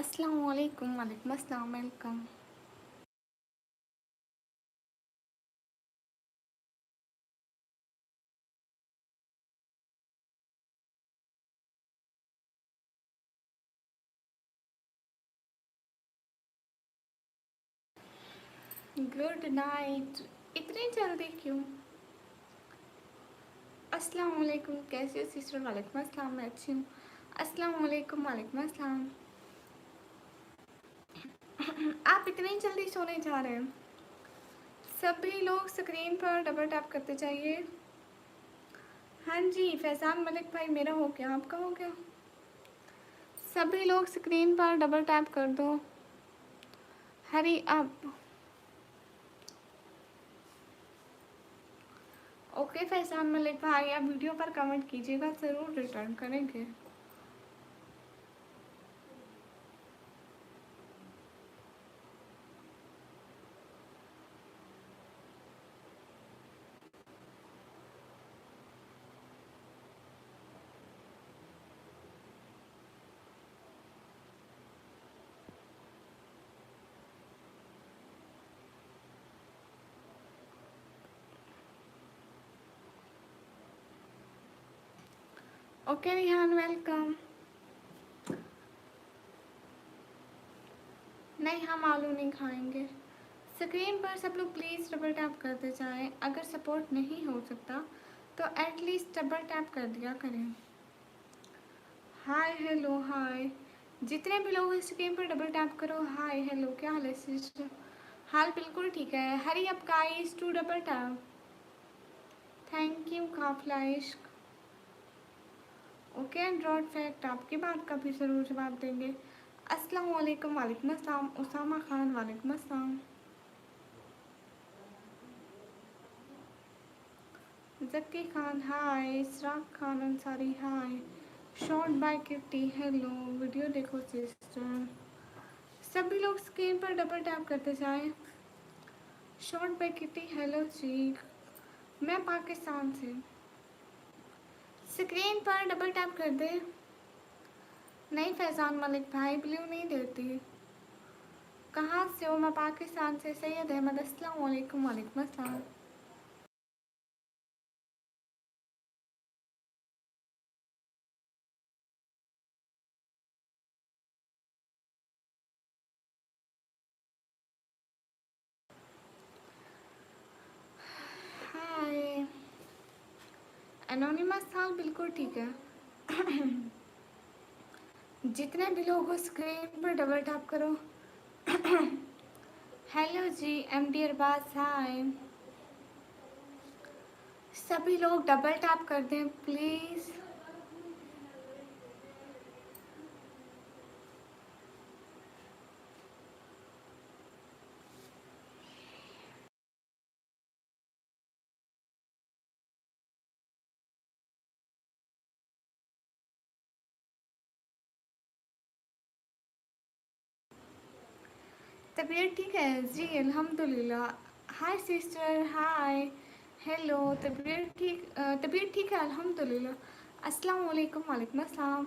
अस्सलाम वालेकुम, वालेकुम अस्सलाम, वेलकम। Good night. इतनी जल्दी क्यों? अस्सलाम वालेकुम, कैसे हो सिस्टर? वालेकुम अस्सलाम, मैं अच्छी हूँ। अस्सलाम वालेकुम, वालेकुम अस्सलाम। आप इतनी जल्दी सोने जा रहे हैं? सभी लोग स्क्रीन पर डबल टैप करते जाइए। हाँ जी, फैजान मलिक भाई, मेरा हो गया, आपका हो गया? सभी लोग स्क्रीन पर डबल टैप कर दो। Hurry up. Okay Faizan Malik भाई, आप वीडियो पर कमेंट कीजिएगा, ज़रूर रिटर्न करेंगे। Okay Rihan, welcome. नहीं, हम आलू नहीं खाएंगे। स्क्रीन पर सब लोग प्लीज़ डबल टैप करते जाएं। अगर सपोर्ट नहीं हो सकता तो एटलीस्ट डबल टैप कर दिया करें। हाय हेलो हाय, जितने भी लोग स्क्रीन पर डबल टैप करो। हाय हेलो, क्या हाल है सिस्टर? हाल बिल्कुल ठीक है। Hurry up guys to double tap. Thank you Kafila Ishq. Okay Android fact, आपकी बात का भी ज़रूर जवाब देंगे। अस्सलाम वालेकुम, वालेकुम अस्सलाम। उसामा खान, वालेकुम अस्सलाम। Zakki Khan hi, Israq Khan Ansari hi. Short by Kitty hello. Video देखो सिस्टर। सभी लोग स्क्रीन पर डबल टैप करते जाएं। शॉर्ट बाय किट्टी हेलो जी। मैं पाकिस्तान से। स्क्रीन पर डबल टैप कर दे। नहीं फैजान मलिक भाई, ब्लू नहीं देती। कहाँ से हो? मैं पाकिस्तान से। सैयद अहमद, अस्सलाम वालेकुम, वालेकुम अस्सलाम। हाय एनोनिमस था, बिल्कुल ठीक है। जितने भी लोग हो स्क्रीन पर डबल टैप करो। हेलो जी, एमडी अरबाज हाय। सभी लोग डबल टैप कर दें प्लीज़। तबीयत ठीक है जी, अल्हम्दुलिल्लाह। हाय सिस्टर हाय हेलो। तबीयत ठीक है अल्हम्दुलिल्लाह। अस्सलाम वालेकुम, वालेकुम अस्सलाम।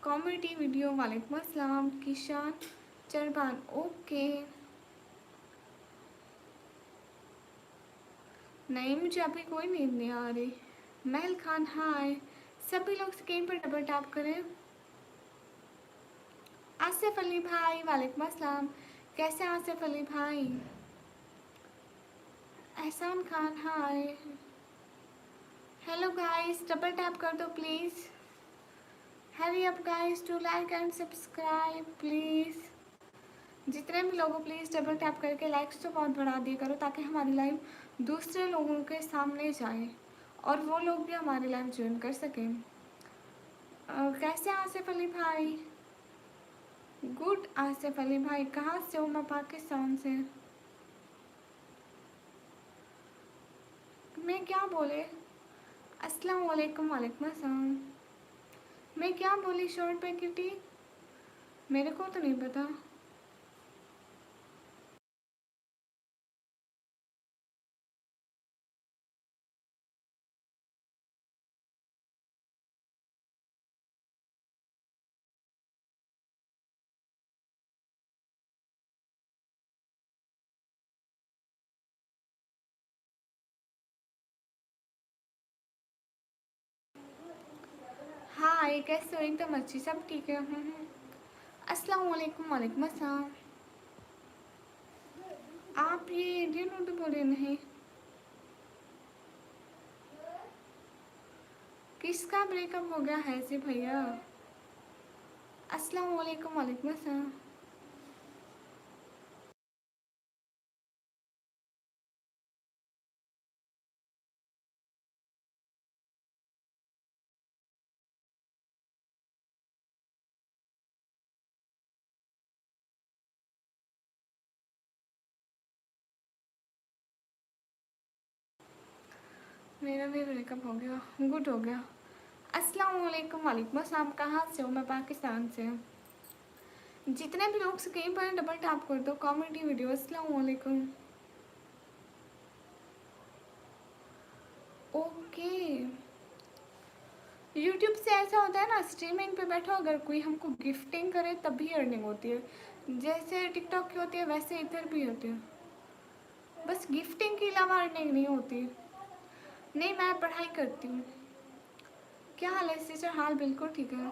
कॉमेडी वीडियो, वालेकुम अस्सलाम। किशान चरबान, ओके। नहीं, मुझे अभी कोई नींद नहीं आ रही। महल खान हाय। सभी लोग स्क्रीन पर डबल टैप करें। आसिफ अली भाई, वालेकुम अस्सलाम। कैसे हैं आसिफ अली भाई? Ehsan Khan hi. Hello guys, double tap कर दो please. Hurry up guys to like and subscribe please. जितने भी लोगों प्लीज़ डबल टैप करके लाइक्स तो बहुत बढ़ा दिया करो, ताकि हमारी लाइव दूसरे लोगों के सामने जाए और वो लोग भी हमारी लाइव ज्वाइन कर सकें। कैसे हैं आसिफ अली भाई? गुड आसिफ अली भाई, कहाँ से हो? मैं पाकिस्तान से। मैं क्या बोले? अस्सलाम वालेकुम, वालेकुम अस्सलाम। मैं क्या बोली शॉर्ट पे किटी? मेरे को तो नहीं पता। हाय, कैसे हो? एकदम अच्छी, सब ठीक है। अस्सलाम वालेकुम। वालेकुम अस्सलाम। आप ये इंडियन उर्दू बोले नहीं? किसका ब्रेकअप हो गया है जी भैया? अस्सलाम वालेकुम। वालेकुम अस्सलाम। मेरा भी ब्रेकअप हो गया, गुड हो गया। अस्सलाम वालेकुम। वालेकुम अस्सलाम। कहाँ से हो? मैं पाकिस्तान से हूँ। जितने भी लोग स्क्रीन पर डबल टैप कर दो, कॉमेडी वीडियो। अस्सलाम वालेकुम। ओके, यूट्यूब से ऐसा होता है ना, स्ट्रीमिंग पे बैठो, अगर कोई हमको गिफ्टिंग करे तब भी अर्निंग होती है। जैसे टिकटॉक की होती है वैसे इधर भी होती है, बस गिफ्टिंग के अलावा अर्निंग नहीं होती। नहीं, मैं पढ़ाई करती हूँ। क्या हाल है सिस्टर? हाल बिल्कुल ठीक है।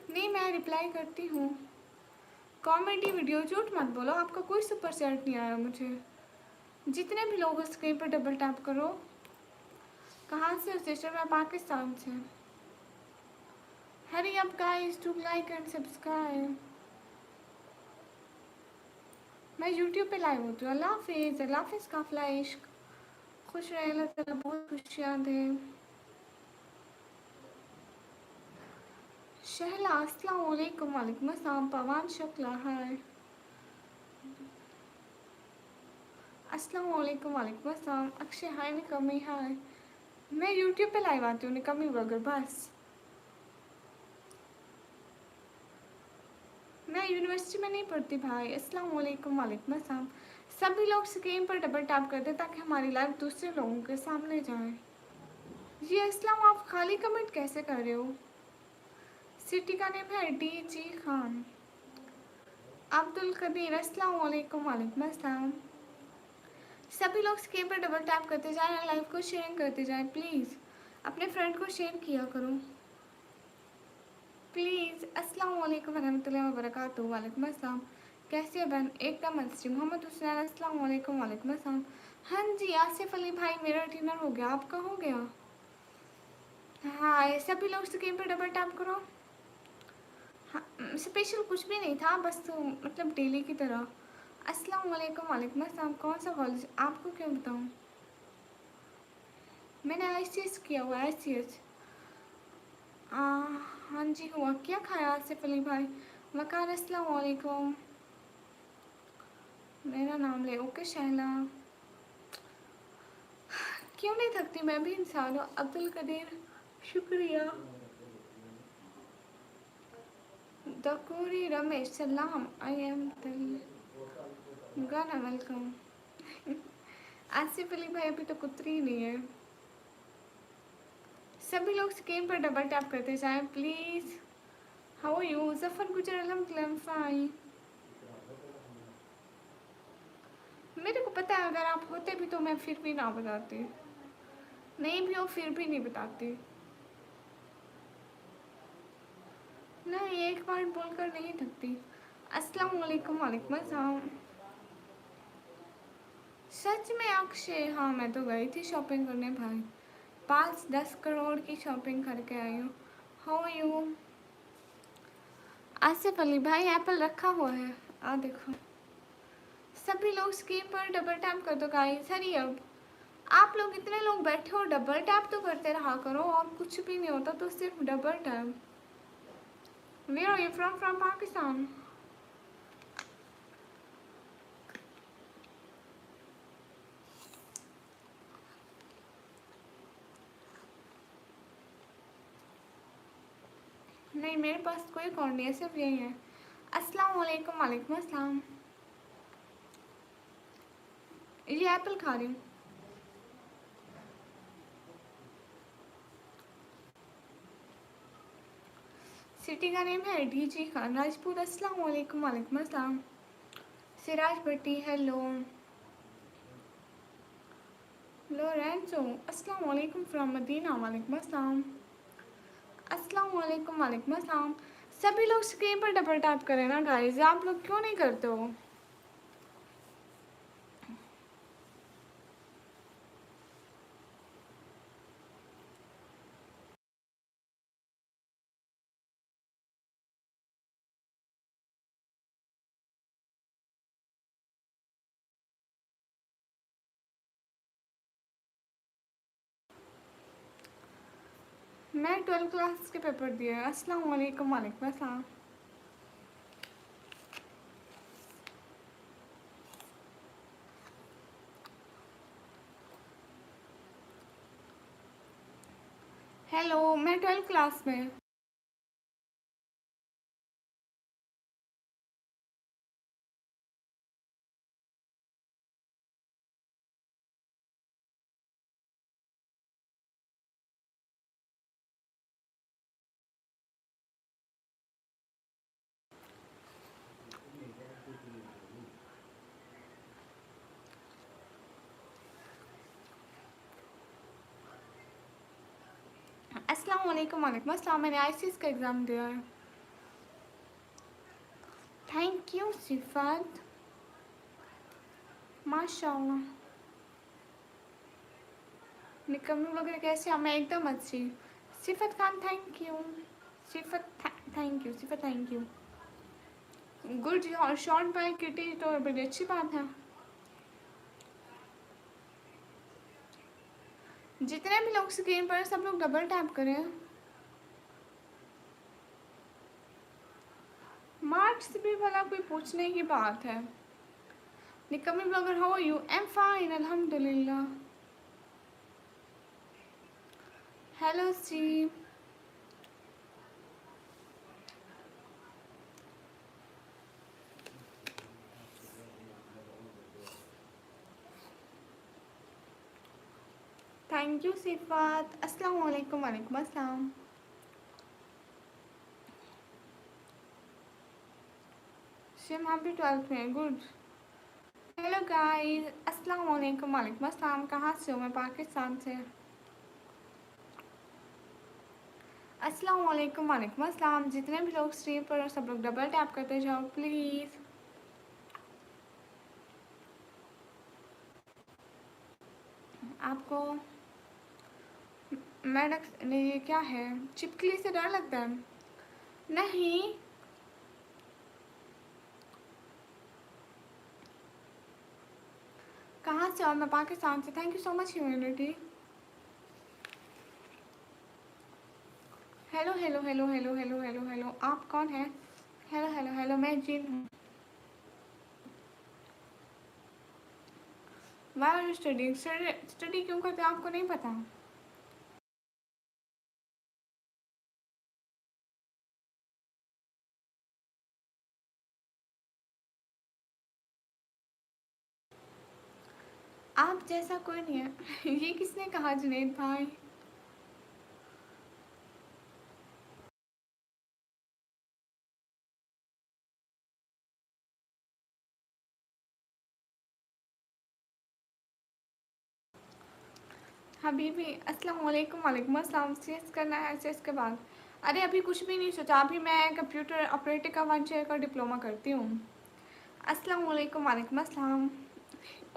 नहीं, मैं रिप्लाई करती हूँ। Comedy video. झूठ मत बोलो, आपका कोई सुपर चैट नहीं आया मुझे। जितने भी लोग स्क्रीन पर डबल टैप करो। कहाँ से हो सिस्टर? मैं पाकिस्तान से। Hurry up guys to like and subscribe. मैं यूट्यूब पे लाइव होती हूँ। अल्लाह हाफिज़। अल्लाह हाफिज़। काफिला इश्क। खुश रहे, अल्लाह ताला बहुत खुशियाँ दे। शहला अस्सलाम वालेकुम। वालेकुम अस्सलाम। पवन शुक्ला हाय। अस्सलाम वालेकुम। वालेकुम अस्सलाम। अक्षय हाय। निकमी हाय। मैं यूट्यूब पे लाइव आती हूँ, निकमी ब्लॉगर बस। मैं यूनिवर्सिटी में नहीं पढ़ती भाई। अस्सलाम वालेकुम। वालेकुम अस्सलाम। सभी लोग स्क्रीन पर डबल टैप कर दें ताकि हमारी लाइव दूसरे लोगों के सामने जाए। जी अस्सलाम। आप खाली कमेंट कैसे कर रहे हो? सिटी का नेम है डी जी खान। अब्दुल कदीर अस्सलाम वालेकुम। वालेकुम अस्सलाम। सभी लोग स्क्रीन पर डबल टैप करते जाएं, लाइव को शेयर करते जाएं प्लीज़। अपने फ्रेंड को शेयर किया करो प्लीज़। अस्सलाम वालेकुम रहमतुल्लाहि व बरकातहू। वालेकुम अस्सलाम। कैसे है बहन? एकदम अच्छी। मोहम्मद हुसैन अस्सलाम वालेकुम। वालेकुम अस्सलाम। हाँ जी आसिफ अली भाई, मेरा डिनर हो गया, आपका हो गया? हाँ, सभी लोग स्क्रीन पर डबल टैप करो। हाँ, स्पेशल कुछ भी नहीं था, बस तो मतलब डेली की तरह। अस्सलाम वालेकुम। वालेकुम अस्सलाम। कौन सा कॉलेज? आपको क्यों बताऊँ? मैंने ICS किया हुआ है, ICS। हाँ जी हुआ। क्या खाया आसिफ अली भाई? वकार अस्सलाम वालेकुम। मेरा नाम ले। ओके शहला। क्यों नहीं थकती, मैं भी इंसान हूँ। अब्दुल कदीर शुक्रिया। दकोरी रमेश सलाम। आई एम गाना वेलकम। आसिफ अली भाई अभी तो कुतरी ही नहीं है। सभी लोग स्क्रीन पर डबल टैप करते जाए प्लीज़। How you? जफर गुजर अलहमदुलिल्लाह फाइन। मेरे को पता है, अगर आप होते भी तो मैं फिर भी ना बताती। नहीं भी हो फिर भी नहीं बताती। नहीं, एक बार बोलकर नहीं थकती। अस्सलाम वालेकुम। वालेकुम अस्सलाम। सच में अक्षय? हाँ, मैं तो गई थी शॉपिंग करने भाई। 5-10 करोड़ की शॉपिंग करके आई हूँ। How you? आसिफ अली भाई एप्पल रखा हुआ है, आ देखो। सभी लोग स्क्रीन पर डबल टैप कर दो गाइस। हरी अब। आप लोग इतने लोग बैठे हो, डबल टैप तो करते रहा करो, और कुछ भी नहीं होता तो सिर्फ double tap. Where are you from? From Pakistan. नहीं, मेरे पास कोई अकाउंट नहीं है, सिर्फ यही है। अस्सलाम वालेकुम। वालेकुम अस्सलाम। ये एप्पल खा रही हूँ। सिटी का नेम है DG खान राजपूत। अस्सलाम वालेकुम। वालेकुम अस्सलाम। सिराज भट्टी हेलो। लोरेंसो, अस्सलाम वालेकुम फ्रॉम मदीना। वालेकुम अस्सलाम। अस्सलाम वालेकुम। वालेकुम अस्सलाम। सभी लोग स्क्रीन पर डबल टैप करें ना गाइस, आप लोग क्यों नहीं करते हो? मैं 12th क्लास के पेपर दिए। अस्सलाम वालेकुम। वालेकुम अस्सलाम। हेलो, मैं 12th क्लास में। अस्सलाम वालेकुम। वालेकुम अस्सलाम। मैंने आईसीएस का एग्ज़ाम दिया है। थैंक यू सिफात, माशाल्लाह। निकम्मी वगैरह कैसे? मैं एकदम अच्छी। सिफत खान थैंक यू। सिफत थैंक यू। सिफत थैंक यू। गुड और शॉर्ट बाय किटी तो बड़ी अच्छी बात है। जितने भी लोग स्क्रीन पर सब लोग डबल टैप करें। मार्क्स भी भला कोई पूछने की बात है? Nikammi blogger, how are you? I am fine अल्हम्दुलिल्लाह। हेलो सी। Thank you Sifat. अस्सलाम वालेकुम। वालेकुम अस्सलाम। शिम हम भी 12th में। गुड। हेलो गाइस, अस्सलाम वालेकुम। वालेकुम अस्सलाम। कहाँ से हो? मैं पाकिस्तान से। अस्सलाम वालेकुम। वालेकुम अस्सलाम। जितने भी लोग स्ट्रीम पर सब लोग डबल टैप करते जाओ प्लीज़। आपको मैडक्स नहीं, ये क्या है? चिपकली से डर लगता है? नहीं। कहाँ से हो? मैं पाकिस्तान से। Thank you so much humanity. Hello hello hello hello hello hello hello, आप कौन है? हेलो हेलो हेलो, मैं जिन हूँ। Why are you study? Study क्यों करते हैं आपको नहीं पता? आप जैसा कोई नहीं है। ये किसने कहा जुनेद भाई? हबीबी, अस्सलाम वालेकुम। वालेकुम अस्सलाम। सीएस करना है सीएस के बाद? अरे अभी कुछ भी नहीं सोचा। अभी मैं कंप्यूटर ऑपरेटर का 1 ईयर का डिप्लोमा करती हूँ। अस्सलाम वालेकुम। वालेकुम अस्सलाम।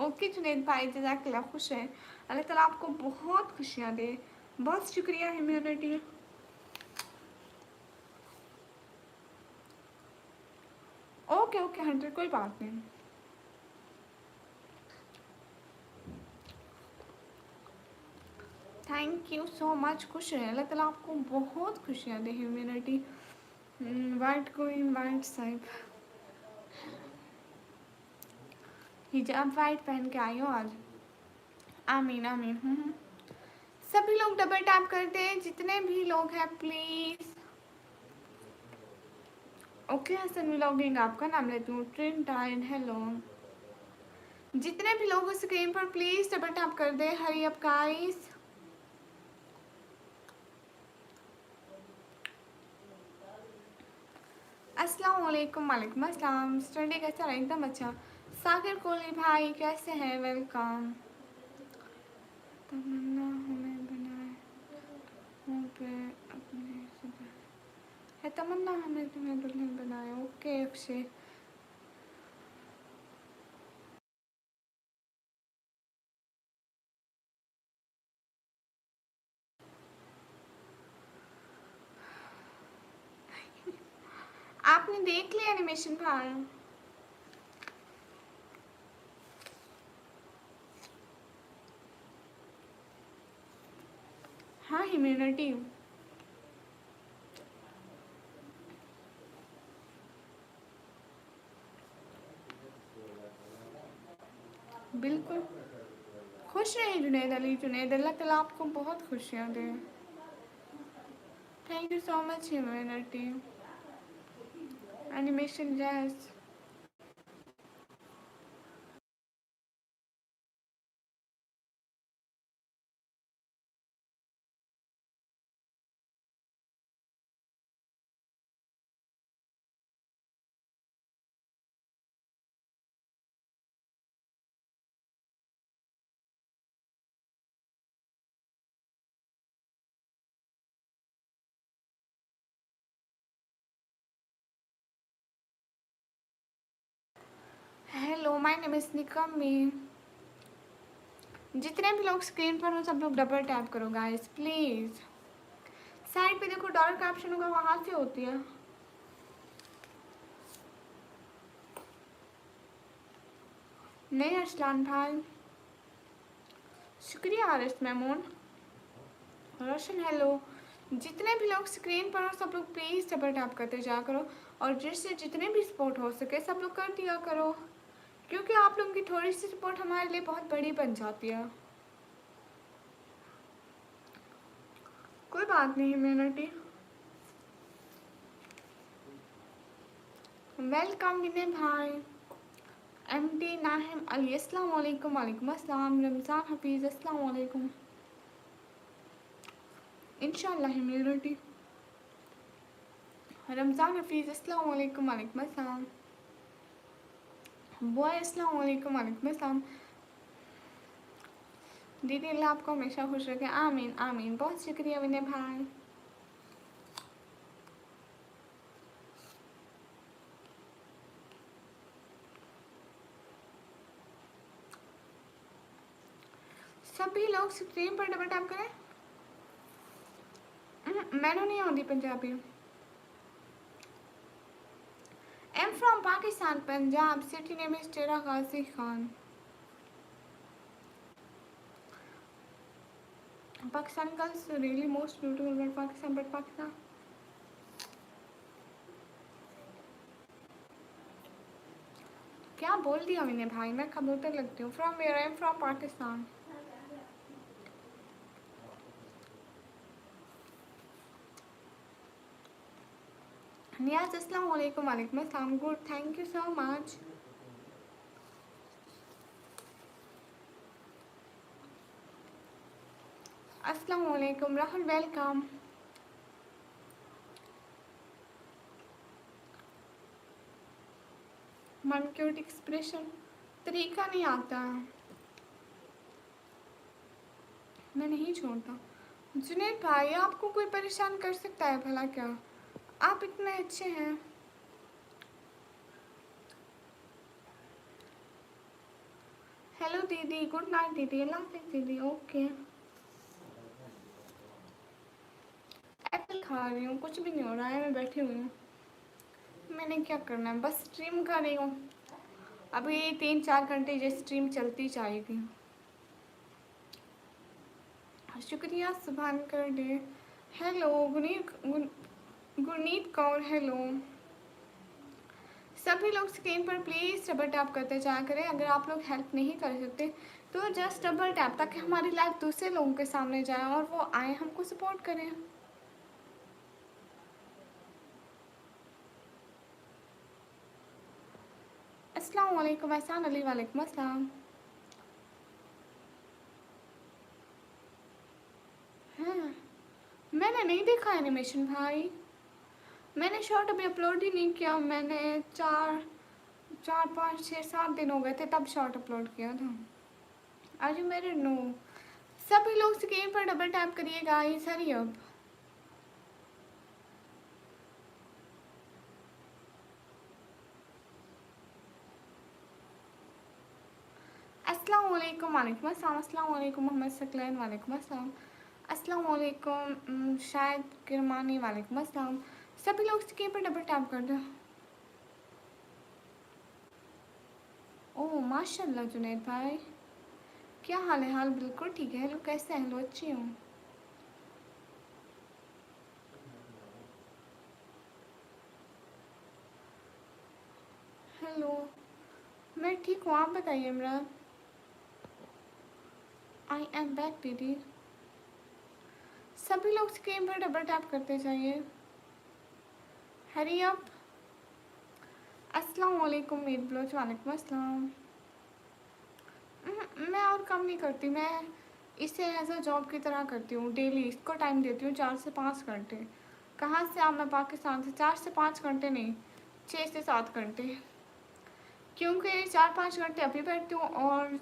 ओके जुनेद भाई, जज़ाकल्लाह। खुश है। अल्लाह ताला आपको बहुत खुशियाँ दे। बहुत शुक्रिया ह्यूमैनिटी। ओके ओके 100, कोई बात नहीं। Thank you so much. खुश रहे। अल्लाह ताला आपको बहुत खुशियाँ दे ह्यूमैनिटी। वाइट क्वीन, वाइट साहिब, हिजाब वाइट पहन के आई हो आज। आमीन आमीन। सभी लोग डबल टैप करते हैं, जितने भी लोग हैं प्लीज़। ओके हसन व्लॉगिंग, आपका नाम लेती हूँ। ट्रेन टाइड, हेलो। जितने भी लोग स्क्रीन पर प्लीज़ डबल टैप कर दे। हरी अप गाइस। अस्सलाम वालेकुम। वालेकुम अस्सलाम। स्टडी कैसा रहा? एकदम अच्छा। साकिर कोहली भाई कैसे हैं? वेलकम। तमन्ना हमें बनाए मुँह पे अपने से है। तमन्ना हमें तुम्हें दुल्हन बनाए। ओके अक्षय। आपने देख लिया एनिमेशन भाई? हाँ ह्यूमैनिटी। बिल्कुल खुश रहे जुनैद अली। जुनैद अल्लाह ताला आपको बहुत खुशियाँ दे। Thank you so much humanity. Animation जैस। Hello my name is Nikami. जितने भी लोग स्क्रीन पर हो सब लोग डबल टैप करो गाइस प्लीज। साइड पे देखो डॉलर का ऑप्शन होगा, वहां से होती है। नहीं अरसलान भाई। शुक्रिया आरिस मेमून। रोशन हेलो। जितने भी लोग स्क्रीन पर हो सब लोग प्लीज डबल टैप करते जा करो। और जिससे जितने भी सपोर्ट हो सके सब लोग कर दिया करो, क्योंकि आप लोगों की थोड़ी सी सपोर्ट हमारे लिए बहुत बड़ी बन जाती है। कोई बात नहीं ह्यूमैनिटी। वेलकम विनय भाई। एमटी नाहिम अली अस्सलाम वालेकुम। वालेकुम अस्सलाम। रमज़ान हफीज़ अस्सलाम वालेकुम। इंशाल्लाह ह्यूमैनिटी। रमज़ान हफीज़ अस्सलाम वालेकुम। वालेकुम अस्सलाम। बॉय अस्सलाम वालेकुम। वालेकुम अस्सलाम। दीदी अल्लाह आपको हमेशा खुश रखे। आमीन आमीन। बहुत शुक्रिया विनय भाई। सभी लोग स्क्रीन पर डबल टैप करें। मैनू नहीं आती Punjabi. Am from Pakistan Punjab. City name is Dera Ghazi Khan. Pakistan girls really most beautiful but Pakistan क्या बोल दिया मैंने भाई? मैं कबूतर लगती हूँ। From where? I am from Pakistan. Niaz अस्सलाम वालेकुम। वालेकुम अस्सलाम। Good thank you so much. अस्सलाम वालेकुम राहुल वेलकम। मन क्यूट एक्सप्रेशन तरीका नहीं आता, मैं नहीं छोड़ता। जुनैद भाई आपको कोई परेशान कर सकता है भला क्या? आप इतने अच्छे हैं। हेलो दीदी। गुड नाइट दीदी। अल्लाह हाफिज़ दीदी। ओके। एप्पल खा रही हूँ। कुछ भी नहीं हो रहा है, मैं बैठी हुई हूँ। मैंने क्या करना है, बस स्ट्रीम कर रही हूँ। अभी 3-4 घंटे ये स्ट्रीम चलती जाएगी। शुक्रिया सुभान कर day. Hello Gurneet Kaur. Hello. सभी लोग स्क्रीन पर प्लीज़ डबल टैप करते जाया करें। अगर आप लोग हेल्प नहीं कर सकते तो जस्ट डबल टैप, ताकि हमारी लाइव दूसरे लोगों के सामने जाए और वो आए हमको सपोर्ट करें। अस्सलाम वालेकुम एहसान अली। वालेकुम अस्सलाम। हाँ मैंने नहीं देखा एनिमेशन भाई। मैंने शॉर्ट अभी अपलोड ही नहीं किया। मैंने 4-5-6-7 दिन हो गए थे तब शॉर्ट अपलोड किया था। आज मेरे नो सभी लोग स्क्रीन पर डबल टैप करिए गाइस, हरी अप। अस्सलाम वालेकुम, वालेकुम अस्सलाम, अस्सलाम वालेकुम मोहम्मद सकलैन, वालेकुम अस्सलाम, अस्सलाम वालेकुम शायद किरमानी, वालेकुम अस्सलाम। सभी लोग स्क्रीन पर डबल टैप कर दो। ओह माशाल्लाह जुनैद भाई, क्या हाल है? हाल बिल्कुल ठीक है। हेलो कैसे हैं? हेलो अच्छी हूँ। हेलो मैं ठीक हूँ, आप बताइए इमरान। आई एम बैक दीदी। सभी लोग स्क्रीन पर डबल टैप करते जाइए, हरी अप। अस्सलाम वालेकुम मीर ब्लोच, वालेकुम अस्सलाम। मैं और काम नहीं करती, मैं इसे एज अ जॉब की तरह करती हूँ। डेली इसको टाइम देती हूँ 4 से 5 घंटे। कहाँ से आप? मैं पाकिस्तान से। 4 से 5 घंटे नहीं, 6 से 7 घंटे। क्योंकि 4-5 घंटे अभी बैठती हूँ और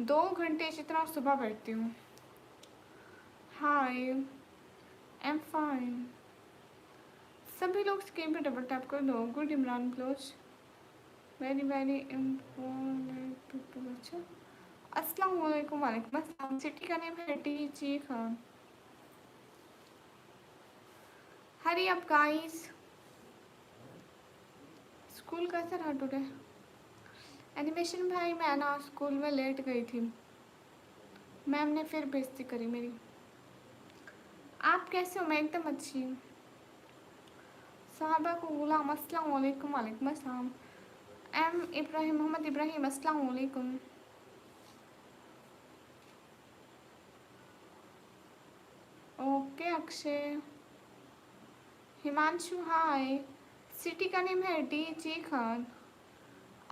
2 घंटे जितना सुबह बैठती हूँ। हाय एम फाइन। सभी लोग स्क्रीन पे डबल टैप कर दो। Good Imran Baloch, very very important people. अच्छा अस्सलाम वालेकुम, वालेकुम अस्सलाम। सिटी का नेम है टी जी खान। हरी अप गाइस। स्कूल कैसा रहा टुडे? एनिमेशन भाई मैं ना स्कूल में लेट गई थी, मैम ने फिर बेइज्जती करी मेरी। आप कैसे हो? मैं एकदम अच्छी हूँ। साहबा को गुलाम, अस्सलाम वालेकुम, वालेकुम अस्सलाम। एम इब्राहिम, मोहम्मद इब्राहिम, अस्सलाम वालेकुम। ओके अक्षय। हिमांशु हाय। सिटी का नेम है डी जी खान।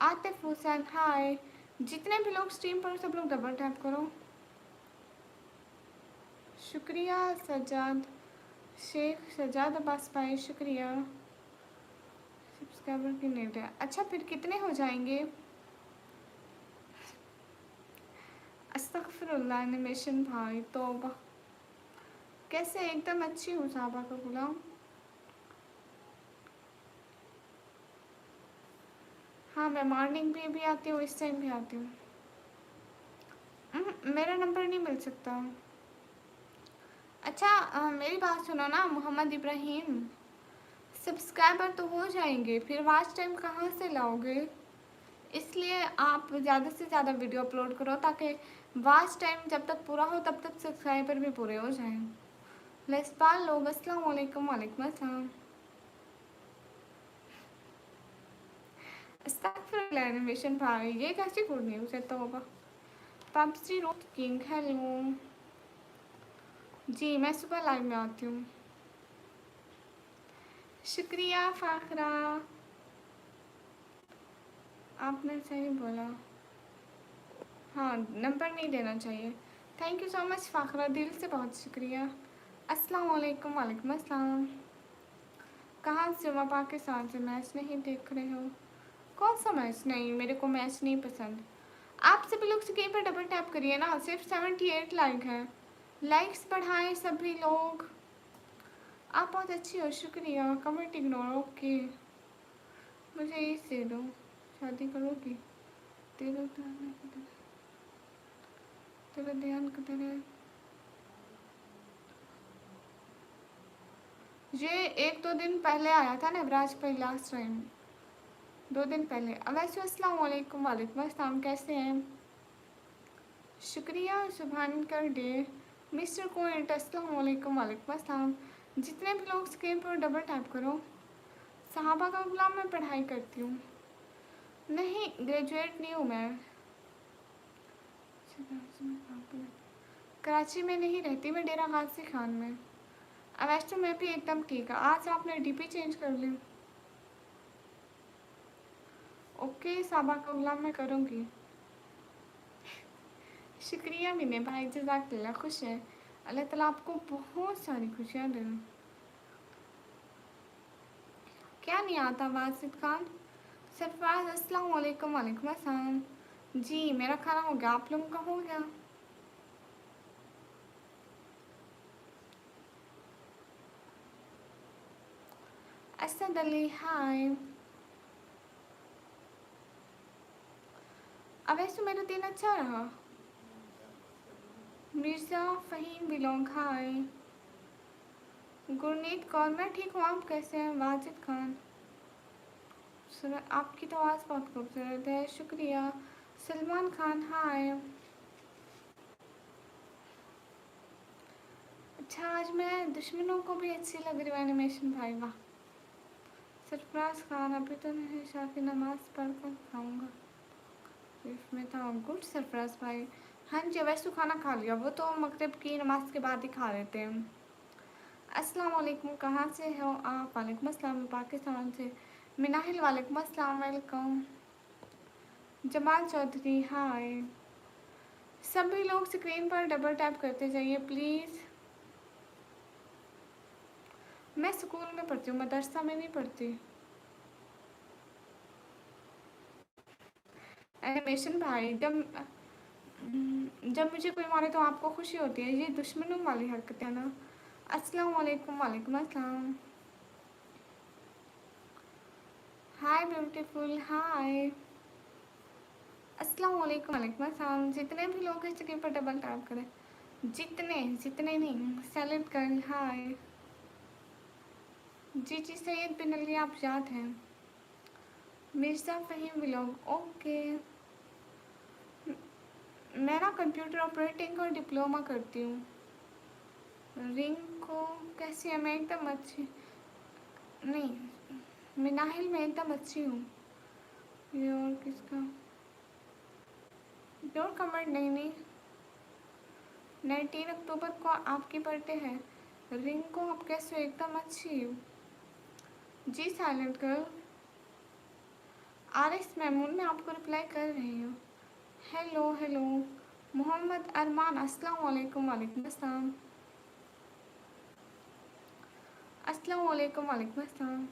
आतिफ हुसैन हाय। जितने भी लोग स्ट्रीम पर सब लोग डबल टैप करो। शुक्रिया सज्जाद शेख, सज्जाद अब्बास भाई शुक्रिया। सब्सक्राइबर की नेट है। अच्छा फिर कितने हो जाएंगे? अस्तगफिरुल्लाह एनिमेशन भाई, तौबा। कैसे? एकदम अच्छी हूँ साहबा का गुलाम। हाँ मैं मॉर्निंग में भी आती हूँ, इस टाइम भी आती हूँ। मेरा नंबर नहीं मिल सकता। अच्छा मेरी बात सुनो ना मोहम्मद इब्राहिम, सब्सक्राइबर तो हो जाएंगे, फिर वॉच टाइम कहाँ से लाओगे? इसलिए आप ज़्यादा से ज़्यादा वीडियो अपलोड करो ताकि वॉच टाइम जब तक पूरा हो तब तक सब्सक्राइबर भी पूरे हो जाएं। लेसपाल लोग, अस्सलाम वालेकुम, वालेकुम अस्सलाम। अस्तगफिरुल्लाह एनिमेशन भाई, ये कैसी गुड न्यूज़ है? तो होगा पबजी रोड किंग, हेलो जी। मैं सुबह लाइव में आती हूँ। शुक्रिया फाखरा, आपने सही बोला। हाँ नंबर नहीं देना चाहिए। Thank you so much Fakhra, दिल से बहुत शुक्रिया। अस्सलाम वालेकुम, वालेकुम अस्सलाम। कहाँ से हो? मैं पाकिस्तान से। मैच नहीं देख रहे हो? कौन सा मैच? नहीं मेरे को मैच नहीं पसंद। आप सभी लोग स्क्रीन पर डबल टैप करिए ना, सिर्फ 78 लाइक है। लाइक्स बढ़ाएं सभी लोग। आप बहुत अच्छी हो, शुक्रिया। Comment ignore, okay. मुझे इस दे दो। शादी करोगी? तेरा तेरा ध्यान किधर है? ये 1-2 दिन पहले आया था ना ब्राज पर, लास्ट टाइम 2 दिन पहले। अवैसे अस्सलाम वालेकुम, वालेकुम अस्सलाम। कैसे हैं? शुक्रिया सुभान कर डे मिस्टर कोइंट, अस्सलाम वालेकुम, वालेकुम अस्सलाम। जितने भी लोग स्क्रीन पर डबल टैप करो। सहाबा का गुलाम मैं पढ़ाई करती हूँ। नहीं ग्रेजुएट नहीं हूँ मैं। कराची में नहीं रहती मैं, डेरा गाजी खान में। अब वैसे मैं भी एकदम ठीक है। आज आपने डीपी चेंज कर ली? ओके साबा का गुलाम मैं करूँगी। शुक्रिया मिने भाई, जज़ाकल्लाह। खुश है, अल्लाह ताला आपको बहुत सारी खुशियाँ दे। क्या नहीं आता वासिद खान? सरफराज अस्सलाम वालेकुम, वालेकुम अस्सलाम। जी मेरा खाना हो गया, आप लोगों का हो गया? असद अली हाय। अब वैसे मेरा दिन अच्छा रहा। मिर्ज़ा फ़हीम बिलोंग हाय। गुरनीत कौर मैं ठीक हूँ, आप कैसे हैं? वाजिद खान सुन आपकी तो आवाज़ बहुत खूबसूरत है, शुक्रिया। सलमान खान हाय। अच्छा आज मैं दुश्मनों को भी अच्छी लग रही हूँ एनिमेशन भाई, वाह। सरफराज खान अभी तो नहीं, शाफी नमाज पढ़ कर खाऊँगा। इसमें था गुड सरफराज भाई। हाँ जी वैसे तो खाना खा लिया, वो तो मगरिब की नमाज के बाद ही खा लेते हैं। अस्सलाम वालेकुम, कहाँ से हो आप? वालेकुम अस्सलाम, मैं पाकिस्तान से। मिनाहिल वालेकुम अस्सलाम, वेलकम। जमाल चौधरी हाय। सभी लोग स्क्रीन पर डबल टैप करते जाइए प्लीज़। मैं स्कूल में पढ़ती हूँ, मदरसा में नहीं पढ़ती। एनिमेशन भाई जब मुझे कोई मारे तो आपको खुशी होती है, ये दुश्मनों वाली हरकत है ना। अस्सलाम वालेकुम, वालेकुम अस्सलाम। हाय ब्यूटीफुल हाय। अस्सलाम वालेकुम, वालेकुम अस्सलाम। जितने भी लोग हैं स्क्रीन पर डबल टैप करें। जितने जितने नहीं, सेलेक्ट कर हाय। जी जी सैयद बिन अली आप याद हैं। Mirza Faheem vlog okay. मैं ना कंप्यूटर ऑपरेटिंग और डिप्लोमा करती हूँ। रिंग को कैसी है? मैं एकदम अच्छी नहीं, मिनाहिल मैं एकदम अच्छी हूँ। ये और किसका डोंट कमेंट? नहीं नहीं, 19 अक्टूबर को आपकी बर्थडे है। रिंग को आप कैसे हो? एकदम अच्छी हूँ जी। Silent girl R S Maimoon मैं आपको रिप्लाई कर रही हूँ। हेलो हेलो मोहम्मद अरमान अस्सलाम वालेकुम, वालेकुम अस्सलाम। अस्सलाम वालेकुम, वालेकुम अस्सलाम।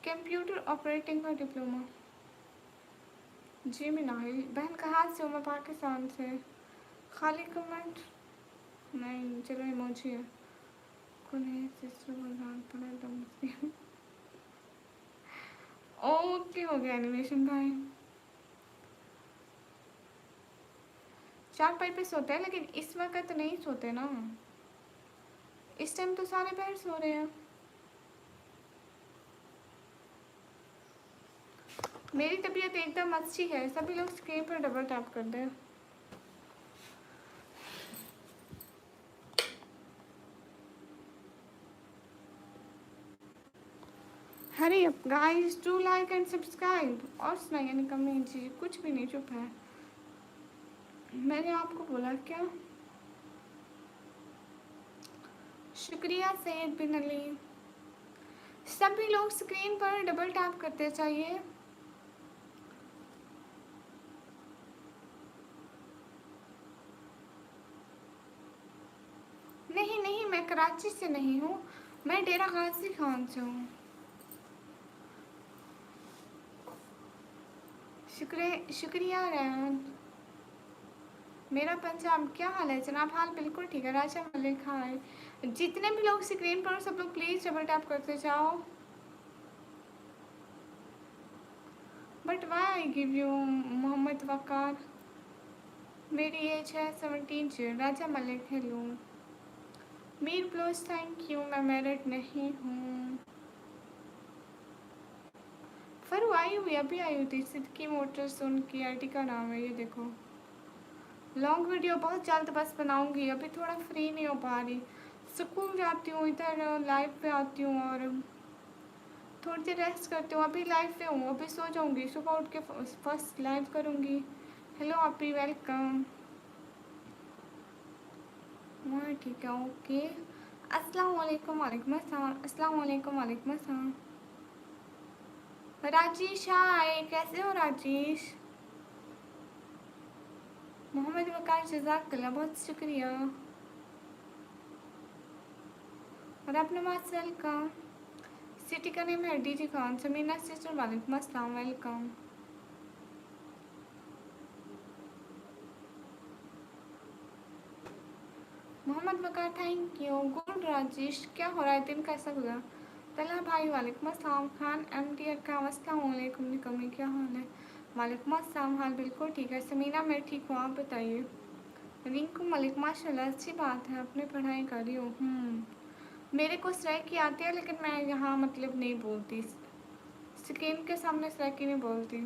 कंप्यूटर ऑपरेटिंग का डिप्लोमा जी। मिनाहिल बहन कहाँ से हो? मैं पाकिस्तान से। खाली कमेंट नहीं, चलो इमोजी है। कुने सिस्टर को जान पड़ा तो ओके हो गया एनिमेशन भाई। चारपाई पे सोते हैं लेकिन इस वक्त नहीं सोते ना, इस टाइम तो सारे बाहर सो रहे हैं। मेरी तबीयत एकदम अच्छी है, सभी लोग स्क्रीन पर डबल टैप कर दें। हरी up guys, do like and subscribe. और सुनाइए निकम्मी जी, कुछ भी नहीं, चुप है। मैंने आपको बोला क्या? शुक्रिया सैयद बिन अली। सभी लोग स्क्रीन पर डबल टैप करते चाहिए। नहीं नहीं, मैं कराची से नहीं हूँ, मैं डेरा गाजी खान से हूँ। शुक्रिया रैन। मेरा पंजाब क्या हाल है जनाब? हाल बिल्कुल ठीक है। राजा मलिक हाय। जितने भी लोग स्क्रीन पर सब लोग प्लीज़ डबल टैप करते जाओ। But why I give you Mohammad Waqar. मेरी एज है 17 Raja Malik hello. Mir plus thank you, मैं मैरिड नहीं हूँ। फरू आई हुई, अभी आई हुई थी। सिद्दकी मोटर्स उनकी आईडी का नाम है, ये देखो। लॉन्ग वीडियो बहुत जल्द बस बनाऊंगी, अभी थोड़ा फ्री नहीं हो पा रही। स्कूल जाती हूँ, इधर लाइव पे आती हूँ और थोड़ी देर रेस्ट करती हूँ। अभी लाइव पे हूँ, अभी सो जाऊँगी, सुबह उठ के फर्स्ट लाइव करूँगी। हेलो आपी, वेलकम। हाँ ठीक है ओके। अस्सलाम वालेकुम, वालेकुम अस्सलाम। अस्सलाम वालेकुम, वालेकुम अस्सलाम। राजेश हाय, कैसे हो राजेश? मोहम्मद वकार जज़ाकल्लाह, बहुत शुक्रिया। और अपना मास वेलकम। सिटी का नेम है डीजी खान। समीना सिस्टर वालेकुम अस्सलाम, welcome. Mohammad Waqar thank you. Good Rajesh, क्या हो रहा है? दिन कैसा गुजरा? तलहा भाई वालेकुम अस्सलाम। खान MD का अस्सलाम वालेकुम निकम्मी, क्या हाल है? वालेकुम अस्सलाम, हाल बिल्कुल ठीक है। समीना मैं ठीक हूँ, आप बताइए। रिंकू मलिक माशाल्लाह, अच्छी बात है, अपनी पढ़ाई कर रही हूँ। मेरे को सराइकी आती है लेकिन मैं यहाँ मतलब नहीं बोलती, स्क्रीन के सामने सराइकी नहीं बोलती।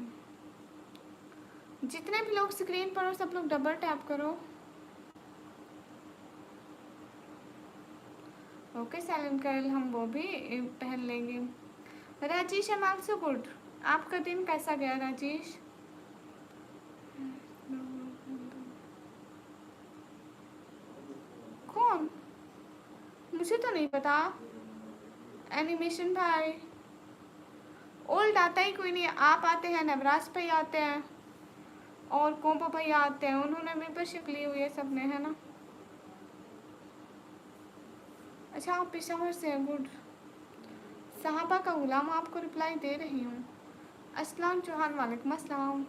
जितने भी लोग स्क्रीन पर हो सब लोग डबल टैप करो। ओके साइलेंट गर्ल, हम वो भी पहन लेंगे। Rajesh I am also good. आपका दिन कैसा गया राजेश? कौन? मुझे तो नहीं पता। एनिमेशन भाई ओल्ड आता ही कोई नहीं। आप आते हैं, नवराज भाई आते हैं और कोम्पा भैया आते हैं, उन्होंने मेंबरशिप ली हुई है सब में, है ना। अच्छा आप पेशावर से हैं, गुड। साहबा का गुलाम आपको रिप्लाई दे रही हूँ। अस्सलाम चौहान वालेकुम अस्सलाम।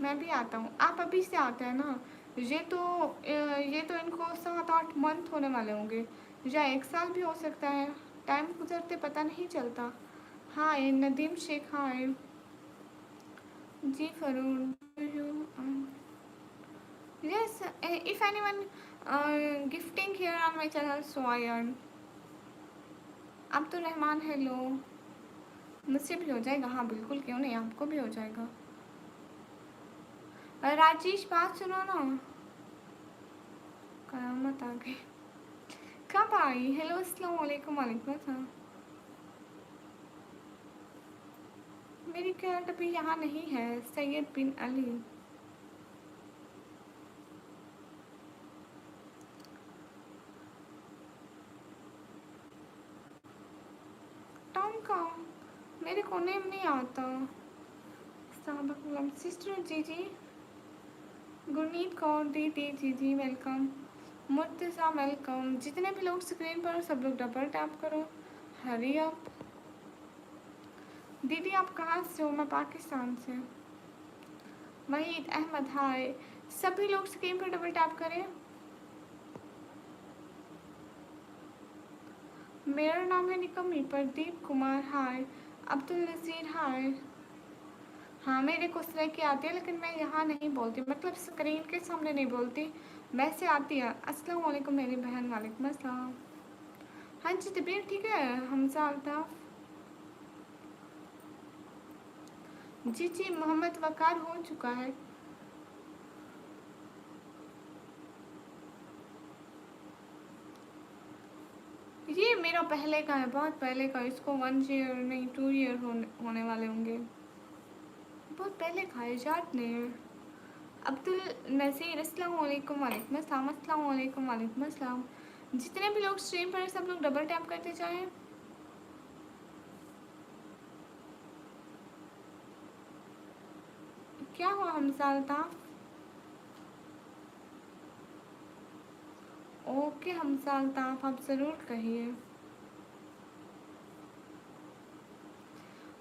मैं भी आता हूँ, आप अभी से आते हैं ना। ये तो इनको 7-8 मंथ होने वाले होंगे, या 1 साल भी हो सकता है। टाइम गुजरते पता नहीं चलता। हाय नदीम शेख, हाय जी फरून। Yes, if anyone gifting here on my channel, so I earn. अब तो रहमान हेलो, मुझसे भी हो जाएगा। हाँ बिल्कुल, क्यों नहीं, आपको भी हो जाएगा। राजेश बात सुनो ना, कयामत आ गई। कब आई? हेलो अस्सलाम वालेकुम। वालेकुम अस्सलाम। मेरी कैट अभी यहाँ नहीं है, सैयद बिन अली। टॉम का मेरे को नेम नहीं आता। सिस्टर जी जी, गुरनीत कौर दीदी जी जी वेलकम। मुर्तज़ा वेलकम। जितने भी लोग स्क्रीन पर सब लोग डबल टैप करो। Hurry up. दीदी आप कहाँ से हो? मैं पाकिस्तान से। वहीद अहमद, हाय। सभी लोग स्क्रीन पर डबल टैप करें। मेरा नाम है निकम्मी। प्रदीप कुमार, हाय। अब्दुल नज़ीर, हाय। हाँ मेरे को सराय की आती है लेकिन मैं यहाँ नहीं बोलती, मतलब स्क्रीन के सामने नहीं बोलती, वैसे आती है। अस्सलाम वालेकुम मेरी बहन। वालेकुम अस्सलाम। हाँ जी तबीयत ठीक है हमजा अल्ताफ़। जी जी मोहम्मद वकार हो चुका है। ये मेरा पहले का है, बहुत पहले का। इसको 1 ईयर नहीं 2 ईयर होने वाले होंगे। बहुत पहले का है, याद नहीं है। अब्दुल नज़ीर, अस्सलाम वालेकुम। वालेकुम अस्सलाम। अस्सलाम वालेकुम। वालेकुम अस्सलाम। जितने भी लोग स्ट्रीम पर सब लोग डबल टैप करते जाएं। क्या हुआ हमजा अल्ताफ़? ओके हमजा अल्ताफ़, आप ज़रूर कहिए।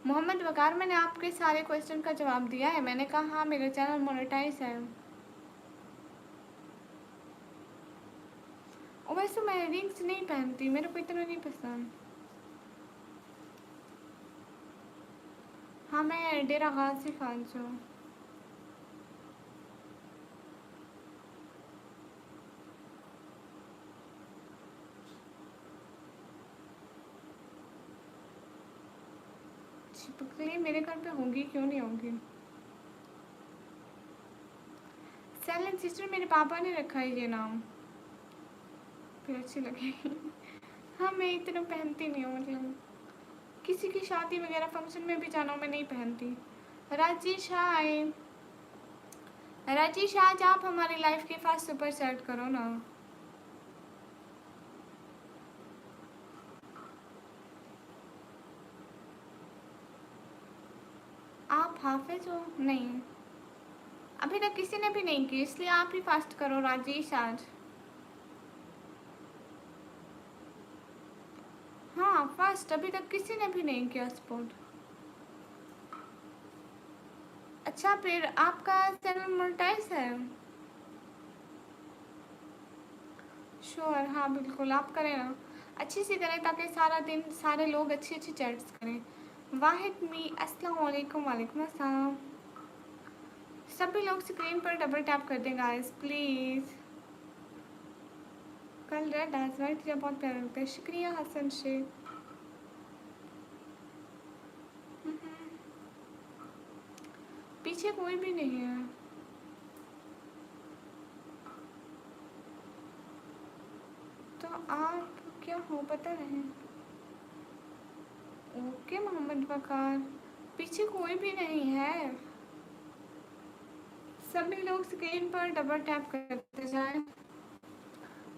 मोहम्मद वकार, मैंने आपके सारे क्वेश्चन का जवाब दिया है। मैंने कहा हाँ मेरा चैनल मोनेटाइज है। और वैसे मैं रिंग्स नहीं पहनती, मेरे को इतना नहीं पसंद। हाँ मैं डेरा गाजी खान से हूँ। छिपकली मेरे घर पे होगी, क्यों नहीं होगी। साइलेंट सिस्टर, मेरे पापा ने रखा है ये नाम, फिर अच्छी लगेगी। हाँ मैं इतना पहनती नहीं हूँ, मतलब किसी की शादी वगैरह फंक्शन में भी जाना हो मैं नहीं पहनती। राजेश हाय। राजेश आज आप हमारी लाइफ के फास्ट सुपर सेट करो ना। आप हाफिज हो? नहीं, अभी तक किसी ने भी नहीं की, इसलिए आप ही फास्ट करो राजेश आज। हाँ फास्ट, अभी तक किसी ने भी नहीं किया सपोर्ट। अच्छा फिर आपका चैनल मोनेटाइज है? श्योर, हाँ बिल्कुल आप करें ना। अच्छे से करें ताकि सारा दिन सारे लोग अच्छी अच्छी चैट्स करें। वाहिद मी अस्सलाम वालेकुम। वालेकुम अस्सलाम। सभी लोग स्क्रीन पर डबल टैप कर दें गाइस प्लीज़। कल रेड आज वाइट या बहुत प्यारा लगता है। शुक्रिया हसन शेख। पीछे कोई भी नहीं है। तो आप क्या हो पता नहीं। ओके मोहम्मद वकार, पीछे कोई भी नहीं है। सभी लोग स्क्रीन पर डबल टैप करते जाएं।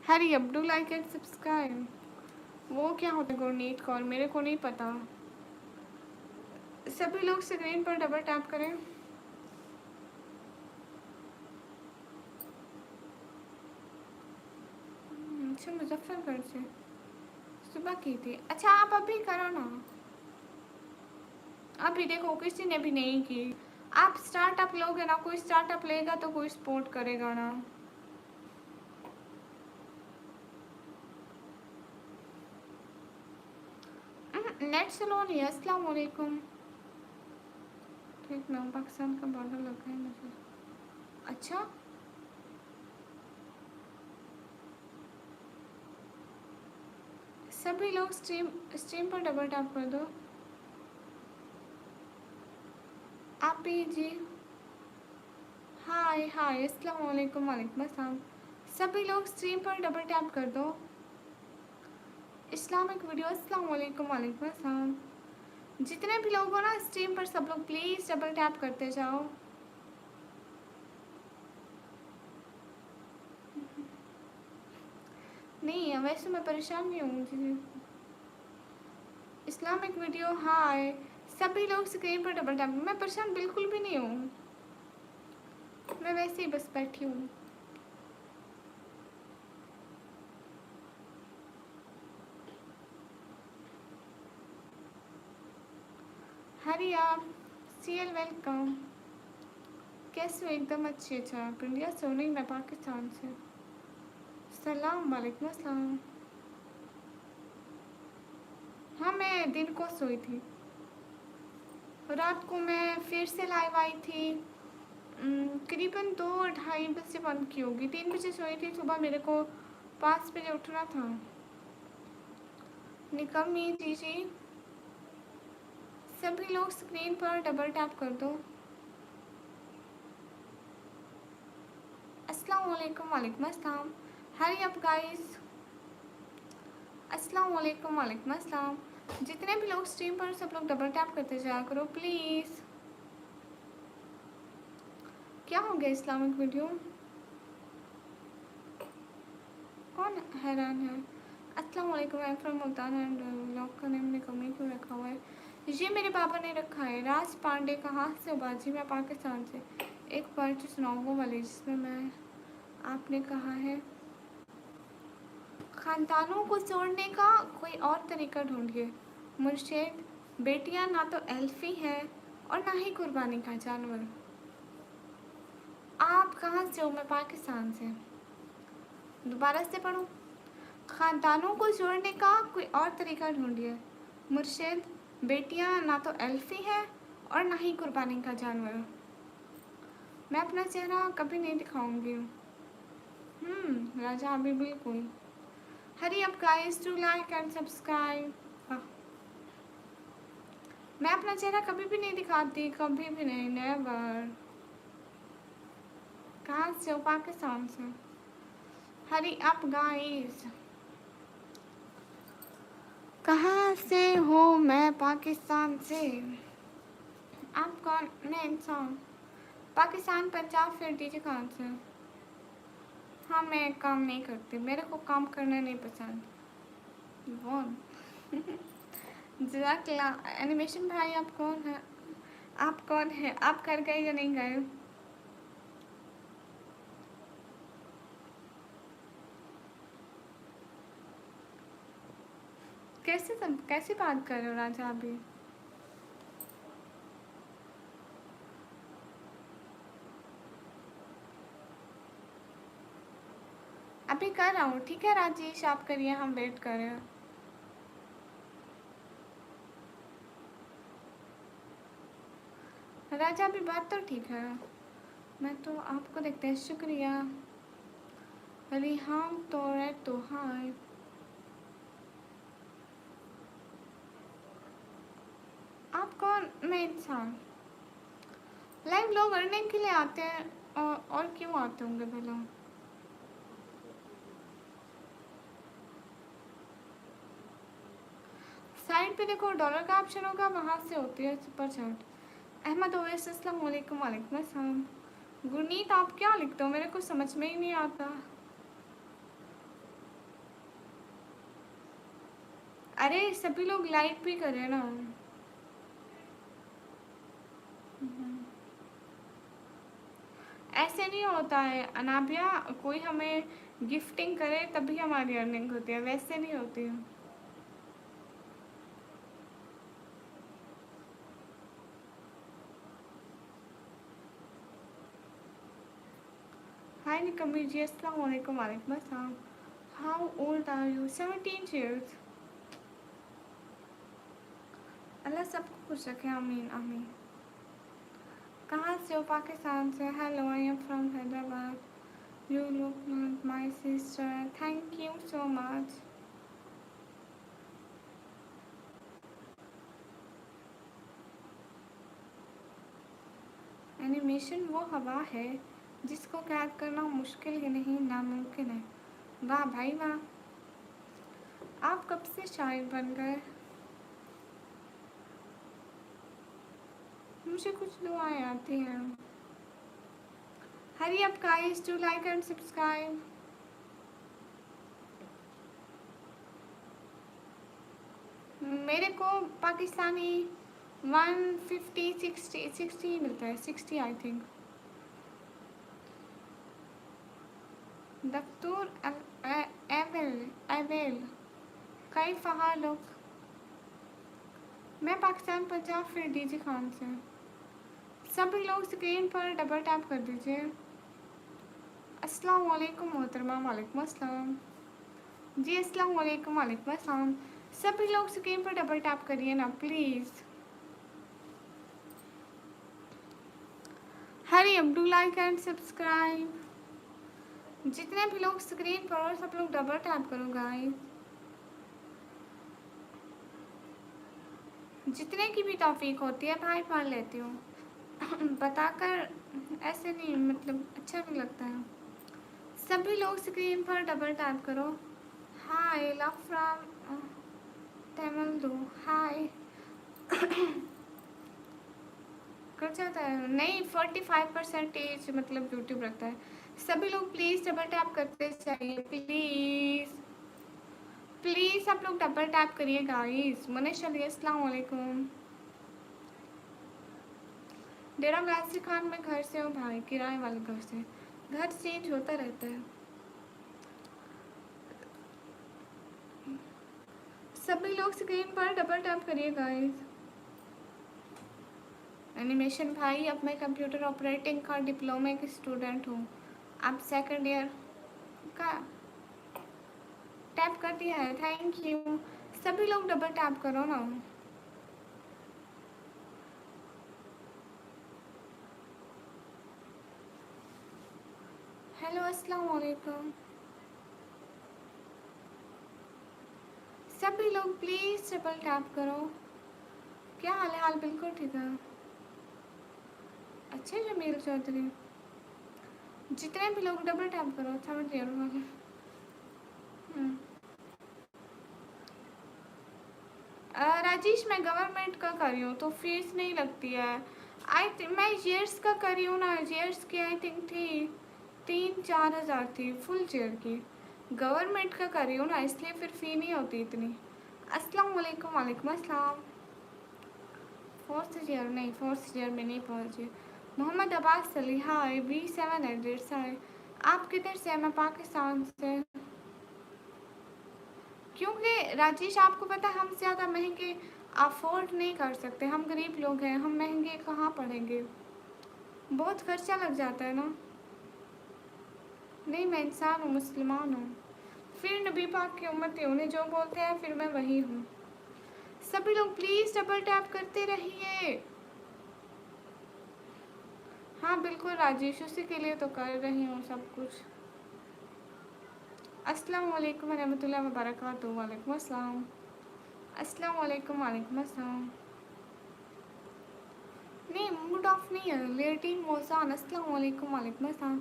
Hurry up do like and subscribe. वो क्या होता है गुरनीत कौर, मेरे को नहीं पता। सभी लोग स्क्रीन पर डबल टैप करें। अच्छा मुजफ्फरगढ़ से सुबह की थी। अच्छा आप अभी करो ना। अभी देखो किसी ने भी नहीं की। आप स्टार्टअप लोगे ना, कोई स्टार्टअप लेगा तो कोई सपोर्ट करेगा ना। नेट स्लो नहीं है। अस्सलाम वालेकुम। ठीक ना, पाकिस्तान का बॉर्डर लगा है मुझे। अच्छा सभी लोग स्ट्रीम स्ट्रीम पर डबल टैप कर दो। आप भी जी। हाय हाय अस्सलाम वालेकुम। वालेकुम अस्सलाम। सभी लोग स्ट्रीम पर डबल टैप कर दो। इस्लामिक वीडियो अस्सलाम वालेकुम। वालेकुम अस्सलाम। जितने भी लोग हो ना स्ट्रीम पर सब लोग प्लीज़ डबल टैप करते जाओ। नहीं वैसे मैं परेशान नहीं हूँ जी। इस्लामिक वीडियो हाय। सभी लोग स्क्रीन पर डबल टैप। मैं परेशान बिल्कुल भी नहीं हूँ, मैं वैसे ही बस बैठी हूँ। हरी आप सीएल वेलकम। कैसे हो? एकदम अच्छी। अच्छा आप इंडिया से हो? नहीं मैं पाकिस्तान से। सलाम वालेकुम अस्सलाम। हाँ मैं दिन को सोई थी, रात को मैं फिर से लाइव आई थी। करीबन 2-2:30 बजे बंद की होगी। 3 बजे सोई थी। सुबह मेरे को 5 बजे उठना था। निकम्मी जी जी। सभी लोग स्क्रीन पर डबल टैप कर दो। अस्सलाम वालेकुम। वालेकुम अस्सलाम। Hurry up guys. अस्सलाम वालेकुम। वालेकुम अस्सलाम। जितने भी लोग स्ट्रीम पर सब लोग डबल टैप करते जाया करो प्लीज़। क्या हो गया इस्लामिक वीडियो? कौन हैरान है? अस्सलाम वालेकुम। आई am from Multan and blog का नेम निकम्मी क्यों रखा हुआ है? ये मेरे पापा ने रखा है। राज पांडे कहाँ से हो बाजी? मैं पाकिस्तान से। एक पार्ट सुनाओ वो वाली जिसमें मैं आपने कहा है खानदानों को जोड़ने का कोई और तरीका ढूंढिए। मुर्शेद, बेटियां ना तो एल्फी है और ना ही कुर्बानी का जानवर। आप कहाँ से हो? मैं पाकिस्तान से। दोबारा से पढ़ूँ। खानदानों को जोड़ने का कोई और तरीका ढूंढिए। मुर्शेद, बेटियां ना तो एल्फी है और ना ही कुर्बानी का जानवर। मैं अपना चेहरा कभी नहीं दिखाऊंगी। राजा अभी बिल्कुल। Hurry up guys to like and subscribe. मैं अपना चेहरा कभी भी नहीं दिखाती, कभी भी नहीं, नेवर। कहाँ से हो? पाकिस्तान से। Hurry up guys. कहाँ से हो? मैं पाकिस्तान से। आप कौन? मैं इंसान। पाकिस्तान, पंजाब, फिर डीजे कहाँ से? हाँ मैं काम नहीं करती, मेरे को काम करना नहीं पसंद। कौन? जज़ाकल्ला। एनिमेशन भाई आप कौन है? आप कौन है? आप कर गए या नहीं गए? कैसे बात कर रहे हो राजा? अभी कर रहा हूँ। ठीक है राजेश आप करिए, हम वेट कर रहे हैं। राजा भी बात तो ठीक है, मैं तो आपको देखते हैं। शुक्रिया रिहाम तो हाय। आप कौन? मैं इंसान। लाइव लोग अर्निंग के लिए आते हैं, और क्यों आते होंगे भला? साइड पे देखो डॉलर का ऑप्शन होगा, वहाँ से होती है सुपर चैट। अहमद ओवैस अस्सलाम वालेकुम। वालेकुम अस्सलाम। गुरनीत आप क्या लिखते हो, मेरे को समझ में ही नहीं आता। अरे सभी लोग लाइक भी करें ना। ऐसे नहीं होता है अनाबिया, कोई हमें गिफ्टिंग करे तभी हमारी अर्निंग होती है, वैसे नहीं होती है। हाय निकम्मी जी अस्सलाम वालेकुम। वालेकुम अस्सलाम। How old are you? 17 years. अल्लाह सबको खुश रखे, आमीन आमीन। कहाँ से हो? पाकिस्तान से। Hello, I am from Hyderabad. You look like my sister. Thank you so much. Animation वो हवा है जिसको कैद करना मुश्किल ही नहीं, नामुमकिन है। वाह भाई वाह, आप कब से शायर बन गए? मुझे कुछ दुआएं आती हैं। Hurry up guys to like and subscribe. मेरे को पाकिस्तानी 150 60 मिलता है, 60 आई थिंक। दफ्तूर एवेल एवेल कई फहालोक। मैं पाकिस्तान पंजाब फिर डीजी खान से। सभी लोग स्क्रीन पर डबल टैप कर दीजिए। अस्सलाम वालेकुम मोहतरमा। वालेकुम अस्सलाम जी। अस्सलाम वालेकुम। वालेकुम अस्सलाम। सभी लोग स्क्रीन पर डबल टैप करिए ना please. Hurry up do like and subscribe. जितने भी लोग स्क्रीन पर और सब लोग डबल टैप करो गाइस। जितने की भी तौफीक होती है भाई पढ़ लेती हूँ। बताकर ऐसे नहीं, मतलब अच्छा नहीं लगता है। सभी लोग स्क्रीन पर डबल टैप करो। हाय लव फ्रॉम तमिल। हाय कर जाता है नहीं, 45% मतलब यूट्यूब रखता है। सभी लोग प्लीज़ डबल टैप करते चाहिए प्लीज़। प्लीज़ आप लोग डबल टैप करिए गाइस। मनीष अली अस्सलाम वालेकुम। डेरा गाजी खान में घर से हूँ भाई, किराए वाले घर से। घर चेंज होता रहता है। सभी लोग स्क्रीन पर डबल टैप करिए गाइस। एनिमेशन भाई, अब मैं कंप्यूटर ऑपरेटिंग का डिप्लोमा की स्टूडेंट हूँ। आप सेकंड ईयर का टैप कर दिया है, थैंक यू। सभी लोग डबल टैप करो ना। हेलो अस्सलाम वालेकुम। सभी लोग प्लीज़ डबल टैप करो। क्या हाल है? हाल बिल्कुल ठीक है। अच्छे जमील चौधरी। जितने भी लोग डबल टैप करो, समझ रहे हो? राजेश मैं गवर्नमेंट का कर रही हूँ तो फीस नहीं लगती है। मैं ईयर्स का कर रही हूँ ना, ईयर्स की आई थिंक थी 3-4 हज़ार थी फुल चेयर की। गवर्नमेंट का कर रही हूँ ना, इसलिए फिर फ़ी नहीं होती इतनी। अस्सलाम वालेकुम। वालेकुम अस्सलाम। फोर्थ ईयर नहीं, फोर्थ ईयर में नहीं पहुँची। मोहम्मद अब्बास अली हाय। B700 हाय। आप किधर से हैं? मैं पाकिस्तान से। क्योंकि राजेश आपको पता है हम ज़्यादा महंगे अफोर्ड नहीं कर सकते, हम गरीब लोग हैं, हम महंगे कहाँ पड़ेंगे, बहुत खर्चा लग जाता है ना। नहीं मैं इंसान हूँ, मुसलमान हूँ, फिर नबी पाक की उम्मत है, उन्हें जो बोलते हैं फिर मैं वही हूँ। सभी लोग प्लीज़ डबल टैप करते रहिए। हाँ बिल्कुल राजेश, उसी के लिए तो कर रही हूँ सब कुछ। अस्सलाम वालेकुम रहमतुल्लाहि व बरकातहू। वालेकुम अस्सलाम। अस्सलाम वालेकुम। वालेकुम अस्सलाम। नहीं मूड ऑफ नहीं है, लेटिंग मोहसान। अस्सलाम वालेकुम। वालेकुम अस्सलाम।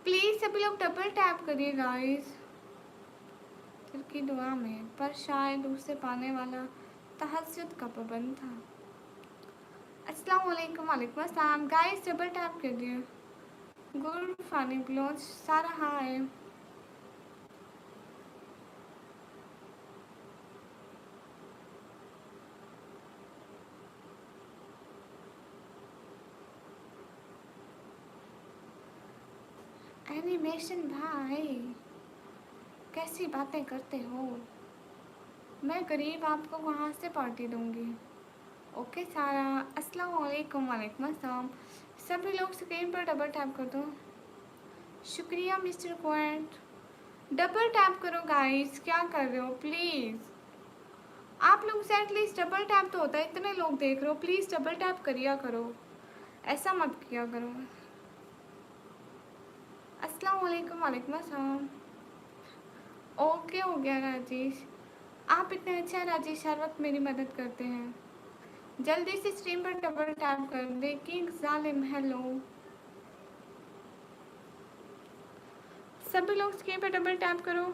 प्लीज़ सभी लोग डबल टैप करिए गाइस दिल की दुआ में, पर शायद उसे पाने वाला तहज्जुद का पाबंद था। अस्सलाम वालेकुम। वालेकुम अस्सलाम गाइस, डबल टैप कर दिए। गुड फानी ब्लोच सारा हाय। एनिमेशन भाई कैसी बातें करते हो, मैं गरीब आपको वहाँ से पार्टी दूंगी। ओके सारा। अस्सलाम वालेकुम। वालेकुम अस्सलाम। सभी लोग स्क्रीन पर डबल टैप कर दो। शुक्रिया मिस्टर क्वेंट। डबल टैप करो गाइस, क्या कर रहे हो प्लीज़। आप लोग से एटलीस्ट डबल टैप तो होता है, इतने लोग देख रहे हो, प्लीज़ डबल टैप करिया करो, ऐसा मत किया करो। अस्सलाम वालेकुम। वालेकुम अस्सलाम। ओके हो गया राजेश, आप इतने अच्छे हैं राजेश, हर वक्त मेरी मदद करते हैं। जल्दी से स्ट्रीम पर डबल टैप कर दे। किंग जालिम हेलो। सभी लोग स्क्रीन पर डबल टैप करो।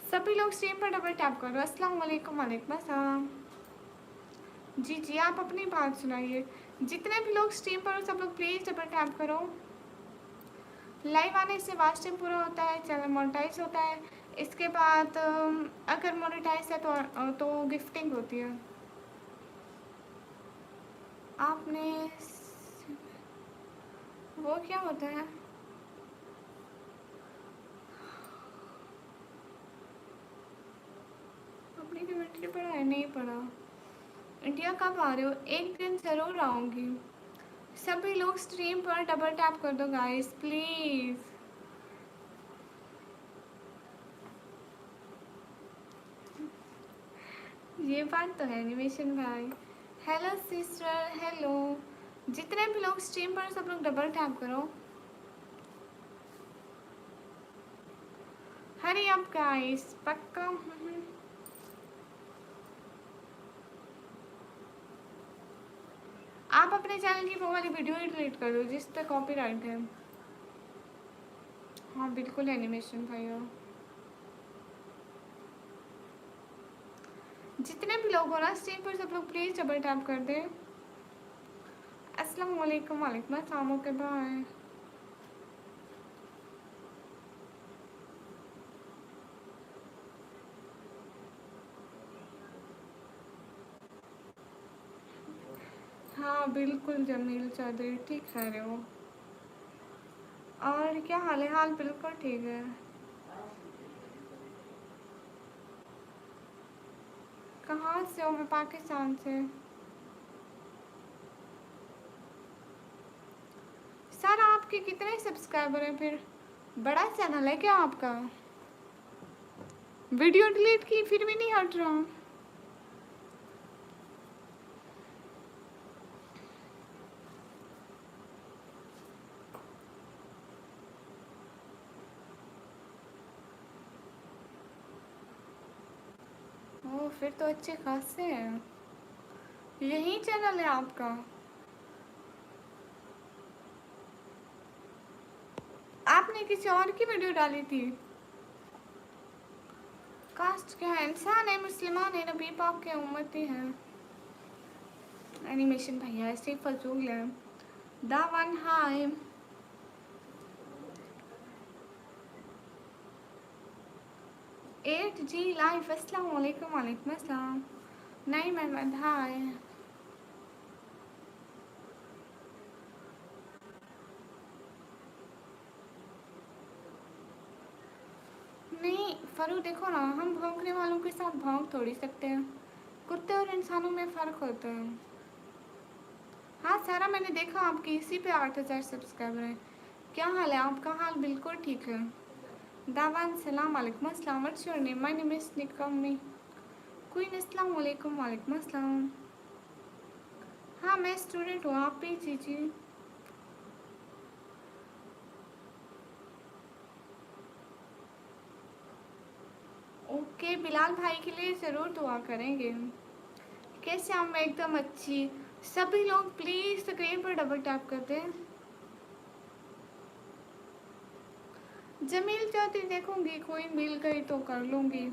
सभी लोग स्क्रीन पर डबल टैप करो। अस्सलाम वालेकुम। वालेकुम अस्सलाम। जी जी आप अपनी बात सुनाइए। जितने भी लोग स्ट्रीम पर हो सब लोग प्लीज़ डबल टैप करो। लाइव आने से वाच टाइम पूरा होता है, चैनल मोनेटाइज होता है। इसके बाद अगर मोनेटाइज है तो गिफ्टिंग होती है। आपने वो क्या होता है, आपने कमेंट्री पढ़ा है? नहीं पढ़ा। इंडिया कब आ रहे हो? एक दिन ज़रूर आऊँगी। सभी लोग स्ट्रीम पर डबल टैप कर दो गाइस प्लीज़। ये बात तो है एनिमेशन भाई। Hello sister hello. जितने भी लोग स्ट्रीम पर सब लोग डबल टैप करो। हरी अप गाइस पक्का। आप अपने चैनल की वो वाली वीडियो ही डिलीट कर दो जिस पे कॉपीराइट है। हाँ बिल्कुल एनिमेशन भाई हो। जितने भी लोग हो ना स्ट्रीम पर सब लोग प्लीज़ डबल टैप कर दे। अस्सलाम वालेकुम। वालेकुम अस्सलाम। Okay bye. हाँ बिल्कुल जमील चौधरी ठीक कह रहे हो। और क्या हाल है? हाल बिल्कुल ठीक है। कहाँ से हो? मैं पाकिस्तान से। सर आपके कितने सब्सक्राइबर हैं फिर? बड़ा चैनल है क्या आपका? वीडियो डिलीट की फिर भी नहीं हट रहा। ओह फिर तो अच्छे खासे हैं। यही चैनल है आपका? आपने किसी और की वीडियो डाली थी? कास्ट क्या है? इंसान है, मुसलमान है, नबी पाक के उम्मती हैं। एनिमेशन भैया ऐसे ही फजूल है। दावन हाय। 8G life. अस्सलाम वालेकुम। वालेकुम अस्सलाम। नहीं महमद हाय। नहीं फरू देखो ना, हम भौंकने वालों के साथ भौंक थोड़ी सकते हैं। कुत्ते और इंसानों में फ़र्क होता है। हाँ सारा, मैंने देखा आपकी इसी पे 8000 सब्सक्राइबर हैं। क्या हाल है आपका? हाल बिल्कुल ठीक है। दावान सलाम वालेकुम अस्सलाम, what's your name? My name is निकमी क्वीन। अस्सलाम वालेकुम। वालेकुम अस्सलाम। हाँ मैं स्टूडेंट हूँ, आप भी जी। ओके, बिलाल भाई के लिए ज़रूर दुआ करेंगे। कैसे हम? एकदम अच्छी। सभी लोग प्लीज़ स्क्रीन पर डबल टैप कर दें। जमील चौधरी देखूंगी, कोई मिल गई तो कर लूंगी।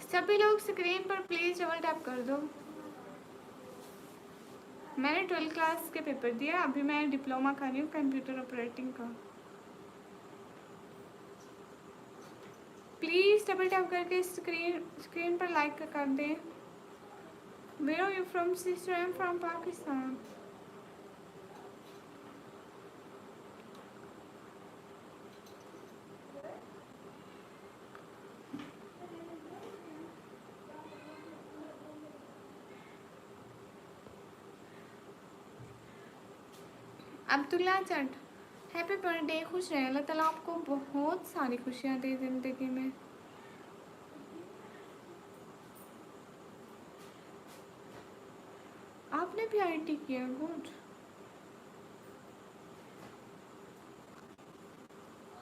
सभी लोग स्क्रीन पर प्लीज़ डबल टैप कर दो। मैंने 12th क्लास के पेपर दिया, अभी मैं डिप्लोमा कर रही हूँ कंप्यूटर ऑपरेटिंग का। प्लीज़ डबल टैप करके स्क्रीन पर लाइक कर दें। Where are you from sister? I am from Pakistan. Abdullah चट, हैप्पी बर्थडे। खुश रहे, अल्लाह ताला आपको बहुत सारी खुशियाँ दे ज़िंदगी में। आपने भी आईटी किया, गुड।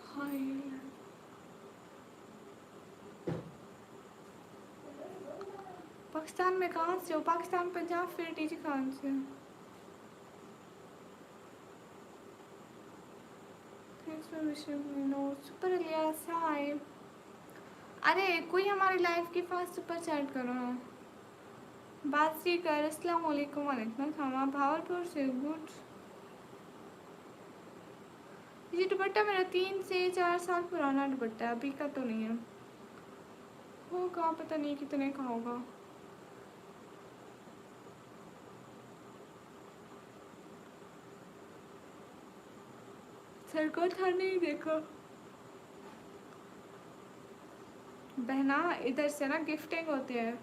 हाय, पाकिस्तान में कहाँ से हो? पाकिस्तान पंजाब, फिर टीजी खान से। Thanks for wishing me. No super Ilyas, hi. अरे कोई हमारी लाइफ की फास्ट सुपर चैट करो ना। बासी कर, अस्सलाम वालेकुम। वालेकुम अस्सलाम। भावलपुर से, गुड। ये दुपट्टा मेरा 3 से 4 साल पुराना दुपट्टा है, अभी का तो नहीं है। होगा, पता नहीं कितने का होगा। सर को था नहीं देखा। बहना इधर से ना गिफ्टिंग होती है,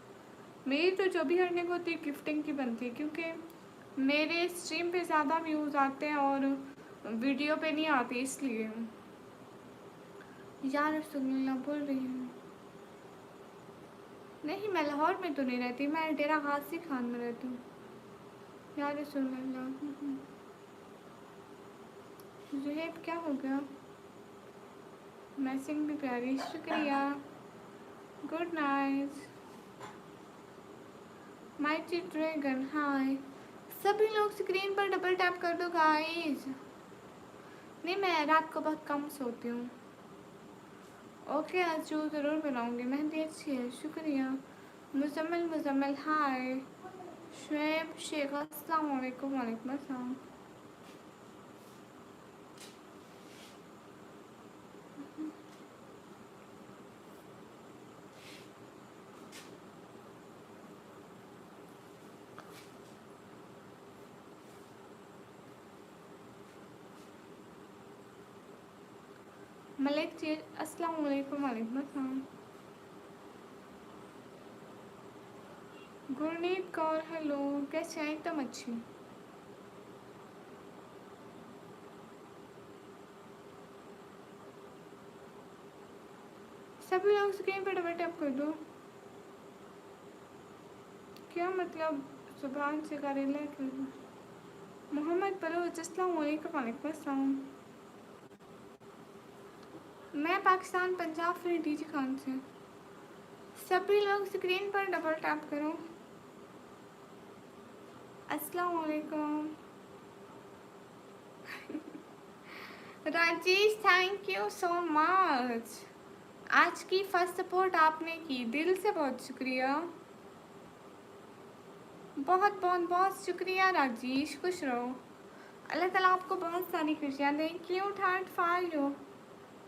मेरी तो जो भी अर्निंग होती है गिफ्टिंग की बनती है, क्योंकि मेरे स्ट्रीम पे ज़्यादा व्यूज़ आते हैं और वीडियो पे नहीं आते, इसलिए। यार रसूलुल्लाह बोल रही हूँ। नहीं मैं लाहौर में तो नहीं रहती, मैं डेरा गाजी खान में रहती हूँ। यार रसूलुल्लाह। जुहेब क्या हो गया? मैसिंग भी प्यारी, शुक्रिया। Good night. माइटी ड्रैगन, हाय। सभी लोग स्क्रीन पर डबल टैप कर दो गाइस। नहीं मैं रात को बहुत कम सोती हूँ। ओके अजू ज़रूर बनाऊँगी, मेहंदी अच्छी है, शुक्रिया। मुजम्मिल हाय। शुएब शेख, अस्सलाम वालेकुम। वालेकुम अस्सलाम। मलिक जी, अस्सलाम वालेकुम। वालेकुम अस्सलाम। गुरनीत कौर, हेलो, कैसे हैं? एकदम अच्छी। सभी लोग स्क्रीन पर डबल टैप कर दो। क्या मतलब? जुबान से करेला कर दो। मोहम्मद बलोच, अस्सलाम वालेकुम। वालेकुम अस्सलाम। मैं पाकिस्तान पंजाब, फिर डीजी खान से। सभी लोग स्क्रीन पर डबल टैप करो। अस्सलाम वालेकुम। Rajesh, thank you so much. आज की फर्स्ट सपोर्ट आपने की, दिल से बहुत शुक्रिया। बहुत बहुत बहुत शुक्रिया राजेश, खुश रहो, अल्लाह ताला आपको बहुत सारी खुशियाँ दें। Cute heart for you.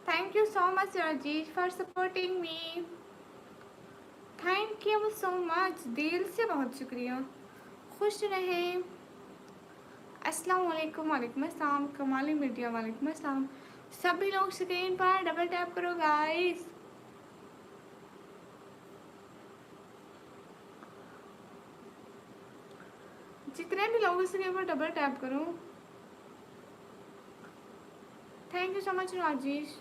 Thank you so much Rajesh for supporting me. Thank you so much, दिल से बहुत शुक्रिया। खुश रहे। अस्सलाम वालेकुम। वालेकुम अस्सलाम। कमाली मीडिया, वालेकुम अस्सलाम। सभी लोग स्क्रीन पर डबल टैप करो गाइस। भी लोग इसके ऊपर डबल टैप करो। Thank you so much Rajesh.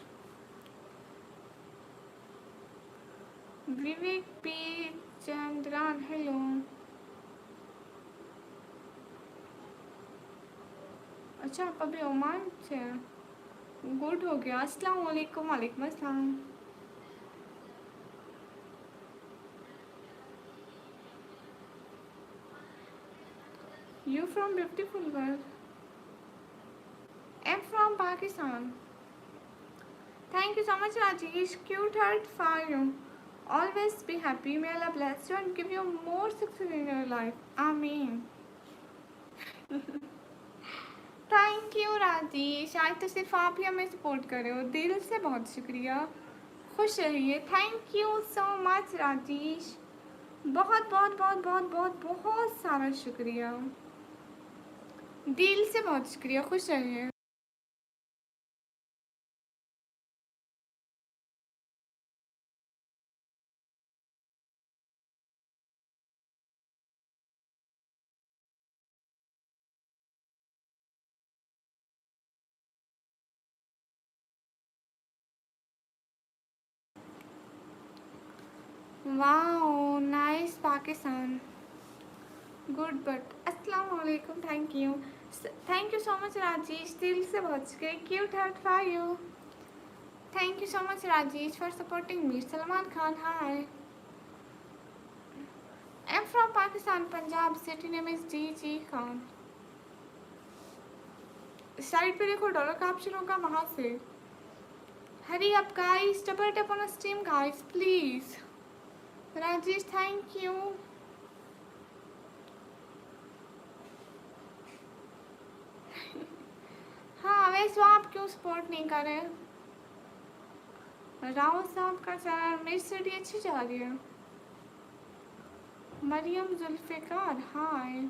Vivek P Chandran hello. अच्छा आप अभी ओमान से हैं, गुड हो गया। अस्सलाम वालेकुम। वालेकुम अस्सलाम। You from beautiful world. I am from Pakistan. Thank you so much, Rajesh. Cute heart for you. Always be happy. May Allah bless you and give you more success in your life. Amen. Thank you Rajesh. आज तो सिर्फ आप ही हमें support कर रहे हो, दिल से बहुत शुक्रिया। खुश रहिए। Thank you so much Rajesh. बहुत बहुत बहुत बहुत बहुत बहुत सारा शुक्रिया, दिल से बहुत शुक्रिया। खुश रहिए। Wow nice Pakistan, good but अस्सलाम वालेकुम। Thank you so much Rajesh, दिल से बहुत शुक्रिया। Cute heart for you. Thank you so much Rajesh for supporting me. Salman Khan hi. I am from Pakistan, Punjab, city name is G Khan. Side पे देखो डॉलर का ऑप्शन होगा, वहाँ से। Hurry up guys, double tap on stream guys please. Rajesh thank you. हाँ वैसे आप क्यों सपोर्ट नहीं कर रहे? राव साहब का चैनल, मेरी स्टडी अच्छी जा रही है। मरियम जुल्फ़िकार हाय।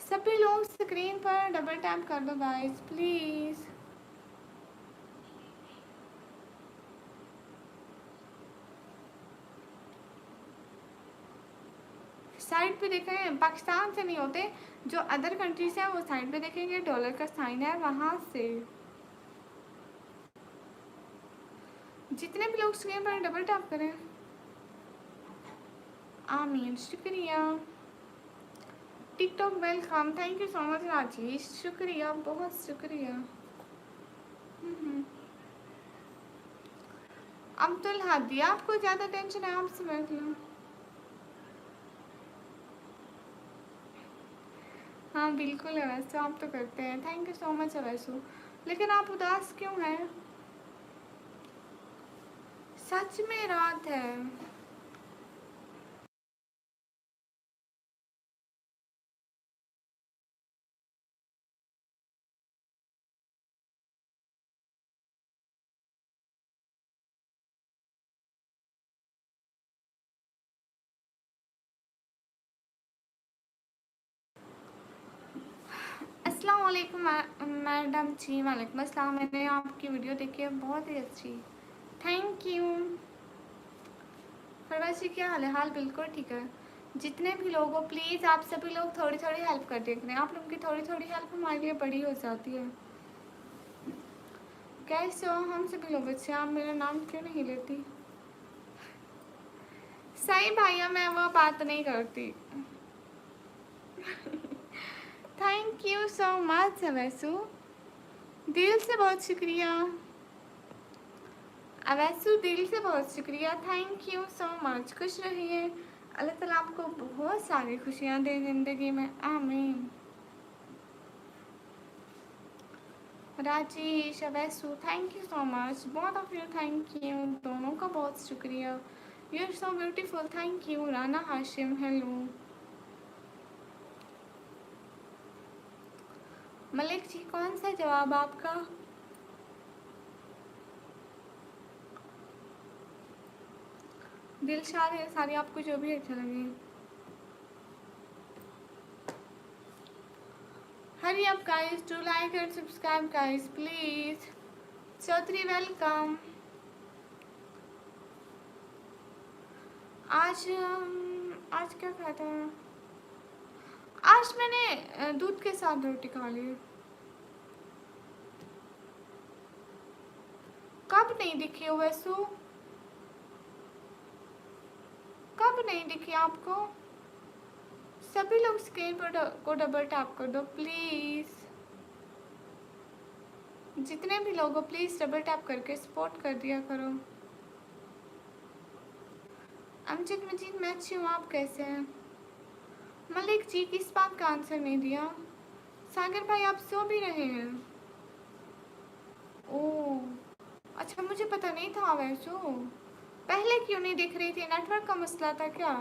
सभी लोग स्क्रीन पर डबल टैप कर दो गाइस प्लीज। साइड पे देखें, पाकिस्तान से नहीं होते, जो अदर कंट्रीज हैं वो साइड पे देखेंगे, डॉलर का साइन है वहाँ से। जितने भी लोग स्क्रीन पर डबल टैप करें। आमीन, शुक्रिया। TikTok welcome. Thank you so much Rajesh, शुक्रिया बहुत शुक्रिया। अब्दुल हादी, आपको ज़्यादा टेंशन है, आपसे बैठ लो। हाँ बिल्कुल है, वैसे आप तो करते हैं। थैंक यू सो मच है वैसे, लेकिन आप उदास क्यों हैं? सच में रात है। अस्सलाम वालेकुम मैडम जी। वालेकुम अस्सलाम। मैंने आपकी वीडियो देखी है, बहुत ही अच्छी। Thank you. फरवैसी क्या हाल है? हाल बिल्कुल ठीक है। जितने भी लोग हो प्लीज़ आप सभी लोग थोड़ी थोड़ी हेल्प कर देख रहे हैं। आप लोगों की थोड़ी थोड़ी हेल्प हमारे लिए बड़ी हो जाती है। कैसे हो? हम सभी लोग अच्छे। आप मेरा नाम क्यों नहीं लेती? सही भैया, मैं वो बात नहीं करती। थैंक यू सो मच वैसू, दिल से बहुत शुक्रिया। अवैसू दिल से बहुत शुक्रिया। Thank you so much. खुश रहिए, अल्लाह ताला आपको बहुत सारी खुशियाँ दे ज़िंदगी में। आमीन। राजेश, अवैसू thank you so much, both of you thank you, दोनों का बहुत शुक्रिया। You are so beautiful. Thank you. Rana Hashim hello. Malik ji कौन सा जवाब आपका? दिलशाद है सारी, आपको जो भी अच्छा लगे। Hurry up guys, do like and subscribe guys please. Chaudhary welcome. आज क्या खाया था? आज मैंने दूध के साथ रोटी खा ली। कब नहीं दिखी हो वैसु? कब नहीं दिखी आपको? सभी लोग स्क्रीन पर को डबल टैप कर दो प्लीज। जितने भी लोग हो प्लीज डबल टैप करके सपोर्ट कर दिया करो। अमजद मजीद मैं अच्छी हूँ, आप कैसे हैं? मलिक जी किस बात का आंसर नहीं दिया? सागर भाई आप सो भी रहे हैं? ओह अच्छा, मुझे पता नहीं था वैसो। पहले क्यों नहीं दिख रही थी? नेटवर्क का मसला था क्या?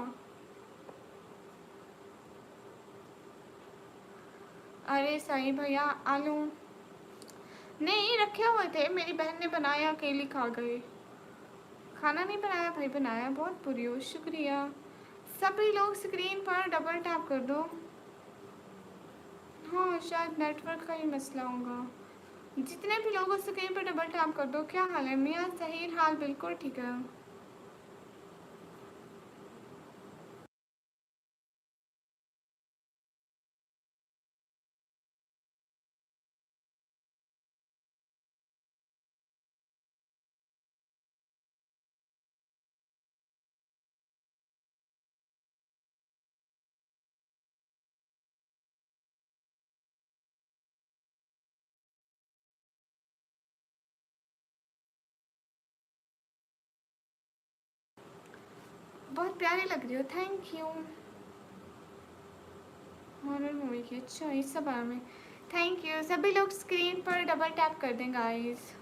अरे सही भैया आलू नहीं रखे हुए थे, मेरी बहन ने बनाया, अकेली खा गए। खाना नहीं बनाया भाई, बनाया। बहुत बुरी हो, शुक्रिया। सभी लोग स्क्रीन पर डबल टैप कर दो। हाँ शायद नेटवर्क का ही मसला होगा। जितने भी लोगों स्क्रीन पर डबल टैप कर दो। क्या हाल है मियाँ? सही हाल बिल्कुल ठीक है। बहुत प्यारे लग रही हो, थैंक यू। हॉरर मूवी की, अच्छा इस सब बारे में थैंक यू। सभी लोग स्क्रीन पर डबल टैप कर दें गाइस।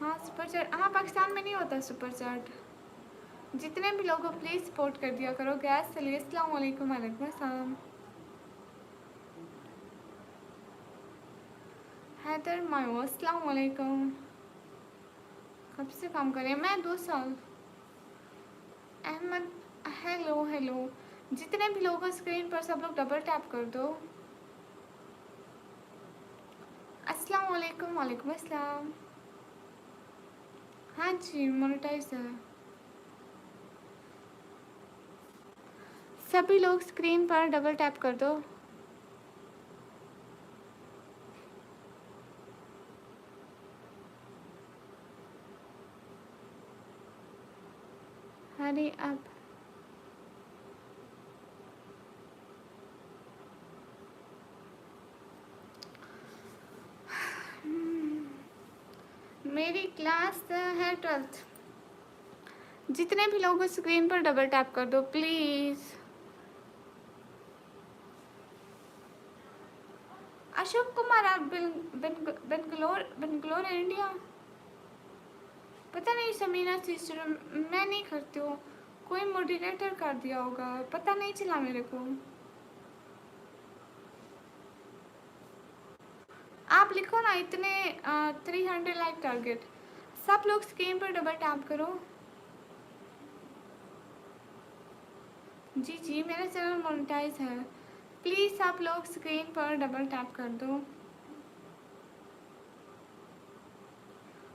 हाँ सुपर चैट, हाँ पाकिस्तान में नहीं होता सुपर चैट। जितने भी लोग हो प्लीज़ सपोर्ट कर दिया करो। गैस चलिए, अस्सलाम वालेकुम। वालेकुम अस्सलाम। हैदर मायो, अस्सलाम वालेकुम। कब से काम कर रहे हैं? मैं 2 साल। Ahmed hello hello. जितने भी लोग हैं स्क्रीन पर सब लोग डबल टैप कर दो। अस्सलाम वालेकुम। वालेकुम अस्सलाम। हाँ जी मोनेटाइज है। सभी लोग स्क्रीन पर डबल टैप कर दो। हरी अब मेरी क्लास है 12th। जितने भी लोग स्क्रीन पर डबल टैप कर दो प्लीज़। अशोक कुमार आप बेंगलोर इंडिया? पता नहीं समीना सिस्टर, मैं नहीं करती हूँ। कोई मोडिनेटर कर दिया होगा, पता नहीं चला मेरे को। आप लिखो ना इतने 300 लाइक टारगेट। सब लोग स्क्रीन पर डबल टैप करो। जी जी मेरा चैनल मोनेटाइज है। प्लीज़ आप लोग स्क्रीन पर डबल टैप कर दो।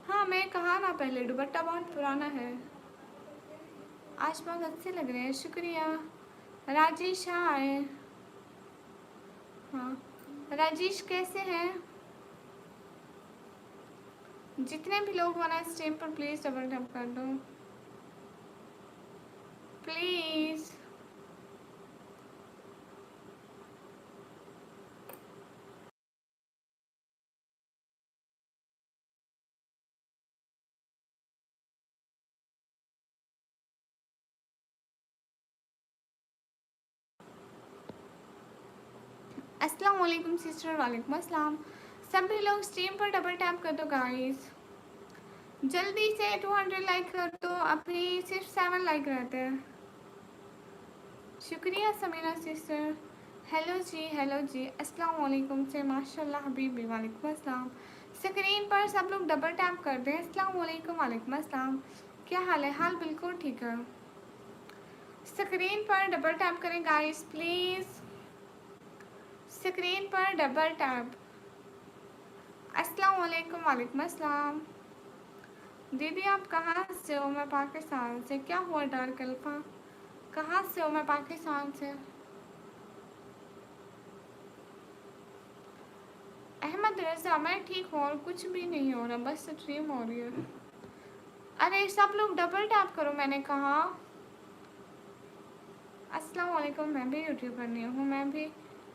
हाँ मैं कहा ना पहले, दुपट्टा बहुत पुराना है। आज बहुत अच्छे लग रहे हैं, शुक्रिया। राजेश हाँ आए। हाँ राजेश कैसे हैं? जितने भी लोग बना स्ट्रीम पर प्लीज़ डबल टैप कर दो प्लीज़। अस्सलाम वालेकुम सिस्टर। वालेकुम अस्सलाम। सभी लोग स्ट्रीम पर डबल टैप कर दो गाइस, जल्दी से 200 लाइक कर दो। अभी सिर्फ 7 लाइक रहते हैं। शुक्रिया समीना सिस्टर। हेलो जी अस्सलाम वालेकुम से माशाल्लाह हबीबी। वालेकुम अस्सलाम। स्क्रीन पर सब लोग डबल टैप कर दें। अस्सलाम वालेकुम। वालेकुम अस्सलाम। क्या हाल है? हाल बिल्कुल ठीक है। स्क्रीन पर डबल टैप करें गाइस प्लीज़। स्क्रीन पर डबल टैप। अस्सलाम वालेकुम। वालेकुम अस्सलाम। दीदी आप कहाँ से हो? मैं पाकिस्तान से। क्या हुआ डार्क अल्फा? कहाँ से हो? मैं पाकिस्तान से। अहमद रजा, मैं ठीक हूँ और कुछ भी नहीं हो रहा, बस स्ट्रीम हो रही है। अरे सब लोग डबल टैप करो, मैंने कहा। अस्सलाम वालेकुम, मैं भी यूट्यूबर नहीं हूँ, मैं भी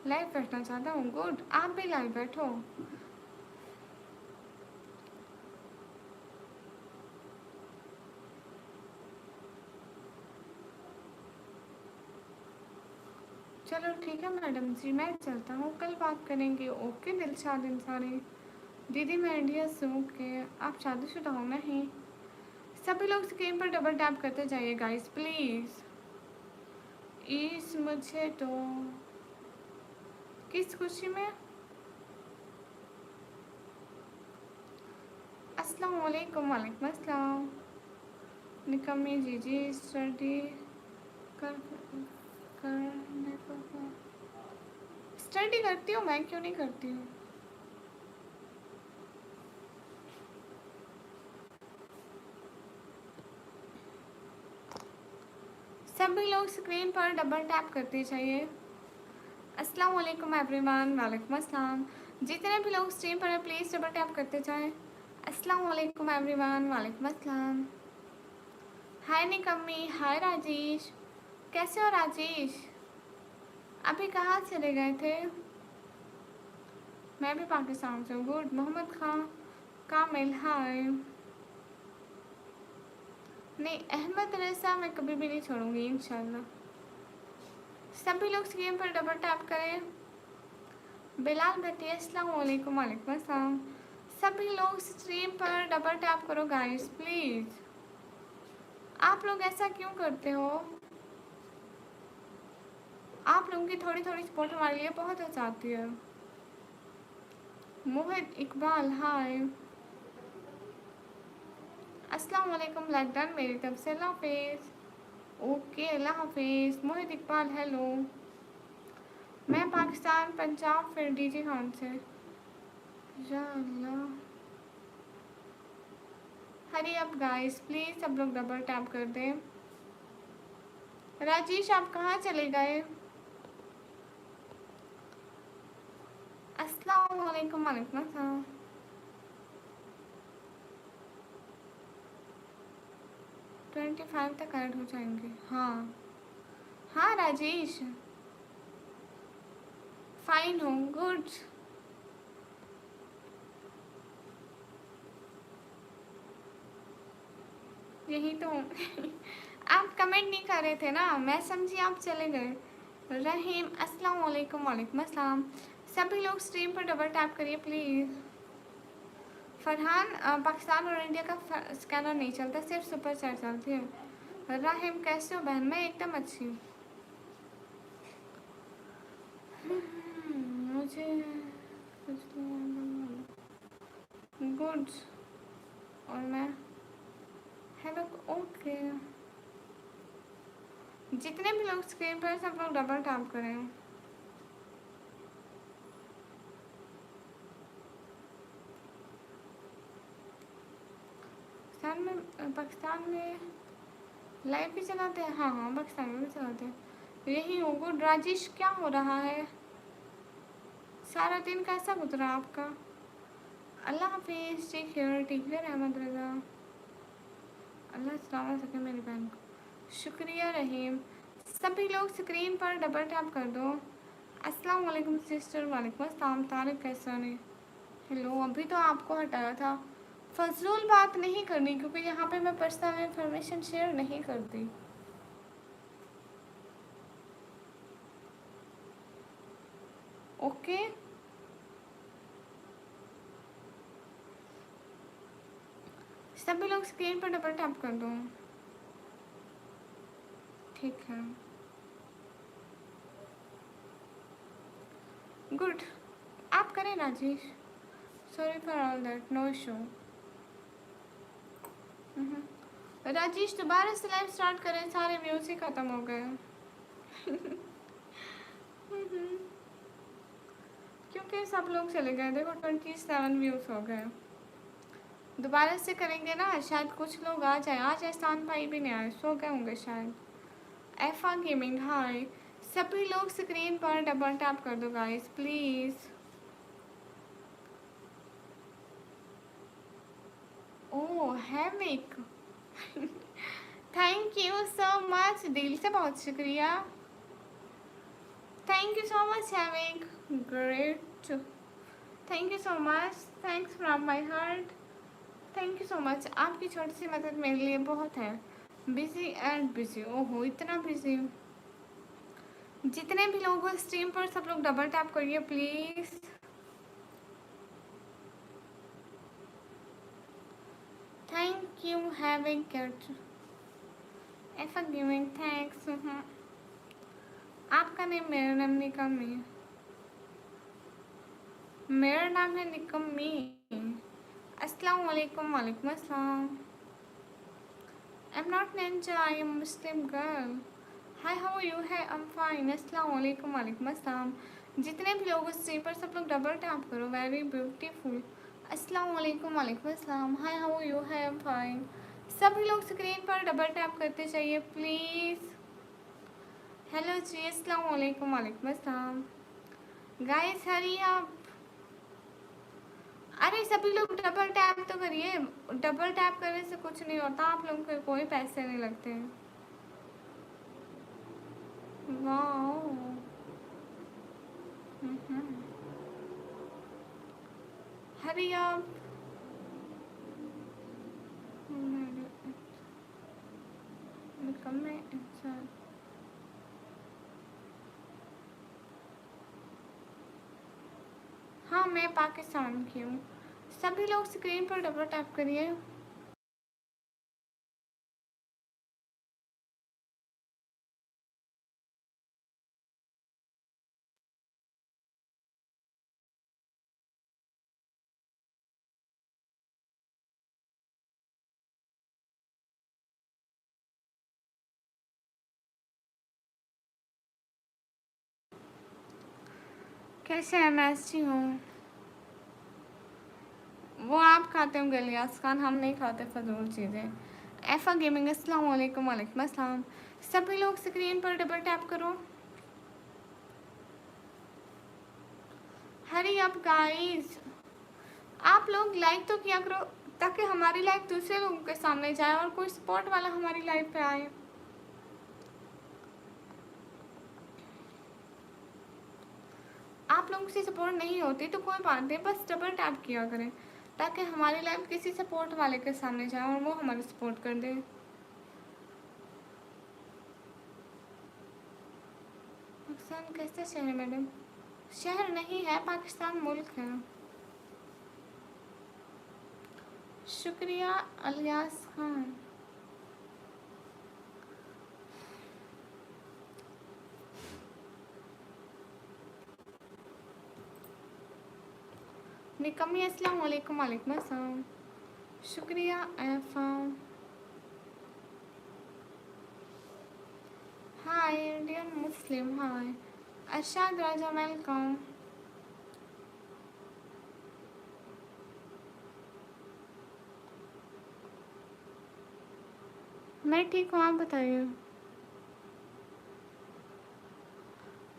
लाइव बैठना चाहता हूँ। गुड, आप भी लाइव बैठो। चलो ठीक है मैडम जी, मैं चलता हूँ, कल बात करेंगे। ओके दिलशाद इंसानी। दीदी मैं इंडिया से हूँ कि आप शादीशुदा हो? नहीं। सभी लोग स्क्रीन पर डबल टैप करते जाइए गाइस प्लीज़। इस मुझे तो किस खुशी में? अस्सलाम वालेकुम। वालेकुम अस्सलाम। निकम्मी जी स्टडी कर करने को स्टडी करती हूँ मैं, क्यों नहीं करती हूँ। सभी लोग स्क्रीन पर डबल टैप करते जाइए। अस्सलाम वालेकुम एवरीवन। वालेकुम अस्सलाम। जितने भी लोग स्ट्रीम पर हैं प्लीज़ डबल टैप करते जाएं। अस्सलाम वालेकुम एवरीवन। वालेकुम अस्सलाम। हाय निकम्मी, हाय राजेश, कैसे हो राजेश? अभी कहाँ चले गए थे? मैं भी पाकिस्तान से हूँ। गुड। मोहम्मद खान कामिल, हाय। नहीं, अहमद रज़ा मैं कभी भी नहीं छोड़ूंगी इंशाल्लाह। सभी लोग स्क्रीन पर डबल टैप करें। बिलाल भट्टी, अस्सलाम वालेकुम। वालेकुम अस्सलाम। सभी लोग स्ट्रीम पर डबल टैप करो गाइस प्लीज़। आप लोग ऐसा क्यों करते हो? आप लोगों की थोड़ी थोड़ी सपोर्ट हमारे लिए बहुत हो जाती है। मोहित इकबाल, हाय। अस्सलाम वालेकुम लैगडन मेरी तरफ से, अल्लाह हाफिज़। ओके अल्लाह हाफिज़। मोहित इकबाल हेलो। मैं पाकिस्तान पंजाब फिर डीजी खान से। या अल्लाह। हरी अप गाइस प्लीज़, सब लोग डबल टैप कर दें। राजेश आप कहाँ चले गए? अस्सलाम वालेकुम। वालेकुम अस्सलाम। 25 तक ऐड हो जाएंगे। हाँ हाँ राजेश, फाइन हूँ। गुड। यही तो आप कमेंट नहीं कर रहे थे ना, मैं समझी आप चले गए। रहीम अस्सलाम वालेकुम। वालेकुम अस्सलाम। सभी लोग स्ट्रीम पर डबल टैप करिए प्लीज़। फरहान पाकिस्तान और इंडिया का स्कैनर नहीं चलता, सिर्फ सुपर चैट चलती है। राहिम कैसे हो बहन? मैं एकदम अच्छी हूँ। मुझे गुड। और मैं हेलो। ओके, जितने भी लोग स्क्रीन पर सब लोग डबल टैप करें। पाकिस्तान में लाइव भी चलाते हैं? हाँ हाँ पाकिस्तान में भी चलाते हैं। यही हो। गुड। राजेश क्या हो रहा है? सारा दिन कैसा गुजरा आपका? अल्लाह हाफिज़। Take care. Take care Ahmed Raza. अल्लाह सलामत रखे मेरी बहन को। शुक्रिया रहीम। सभी लोग स्क्रीन पर डबल टैप कर दो। अस्सलाम वालेकुम सिस्टर। वालेकुम अस्सलाम। तारिक कैसा ने? हेलो। अभी तो आपको हटाया था। फजूल बात नहीं करनी क्योंकि यहाँ पे मैं पर्सनल इंफॉर्मेशन शेयर नहीं करती। ओके। सभी लोग स्क्रीन पर डबल टैप कर दो। ठीक है। गुड। आप करें Rajesh. Sorry for all that, no issue. Rajesh दोबारा से लाइव स्टार्ट करें, सारे व्यूज ही ख़त्म हो गए। क्योंकि सब लोग चले गए। देखो 27 व्यूज हो गए। दोबारा से करेंगे ना, शायद कुछ लोग आ जाए। आज एहसान भाई भी नहीं आए, सो गए होंगे शायद। एफा गेमिंग हाय। सभी लोग स्क्रीन पर डबल टैप कर दो guys please. Hamik, thank you so much, दिल से बहुत शुक्रिया। Thank you so much Hamik, great, thank you so much, thanks from my heart, thank you so much. आपकी छोटी सी मदद मेरे लिए बहुत है। बिजी एंड बिजी, ओहो इतना बिजी। जितने भी लोग हो स्ट्रीम पर सब लोग डबल टैप करिए please. Thank you having Kate for giving thanks. आपका नेम मेरा नाम निकम्मी, मेरा नाम है निकम्मी। अस्सलाम वालेकुम, वालेकुम अस्सलाम। I am not ninja, I am Muslim girl. Hi how are you है, आई एम फाइन। अस्सलाम वालेकुम, वालेकुम अस्सलाम। जितने भी लोग उस स्ट्रीम पर सब लोग डबल टैप करो, वेरी ब्यूटीफुल। अस्सलाम वालेकुम, वालेकुम अस्सलाम। हाय हाउ आर यू है, आई एम फाइन। सभी लोग स्क्रीन पर डबल टैप करते जाइए प्लीज़। हेलो जी, अस्सलाम वालेकुम, वालेकुम अस्सलाम। गाइस हरी आप, अरे सभी लोग डबल टैप तो करिए। डबल टैप करने से कुछ नहीं होता, आप लोगों के कोई पैसे नहीं लगते। वाओ, हरी आप। कम में अच्छा, हाँ मैं पाकिस्तान की हूँ। सभी लोग स्क्रीन पर डबल टैप करिए। कैसे हैं, मैं अच्छी हूँ। वो आप खाते हो गलियास खान, हम नहीं खाते फजूल चीज़ें। एफा गेमिंग, अस्सलाम वालेकुम, वालेकुम अस्सलाम। सभी लोग स्क्रीन पर डबल टैप करो। हरी अप गाइस, आप लोग लाइक तो किया करो ताकि हमारी लाइफ दूसरे लोगों के सामने जाए और कोई सपोर्ट वाला हमारी लाइफ पे आए। आप लोगों से सपोर्ट नहीं होती तो कोई बात नहीं, बस डबल टैप किया करें ताकि हमारी लाइफ किसी सपोर्ट वाले के सामने जाए और वो हमारी सपोर्ट कर दे। पाकिस्तान कैसा शहर है मैडम? शहर नहीं है, पाकिस्तान मुल्क है। शुक्रिया अलियास खान। निकम्मी, अस्सलाम वालेकुम, वालेकुम अस्सलाम। शुक्रिया ऐफा। हाय इंडियन मुस्लिम, हाय अरशाद राजा, वेलकम। मैं ठीक हूँ, आप बताइए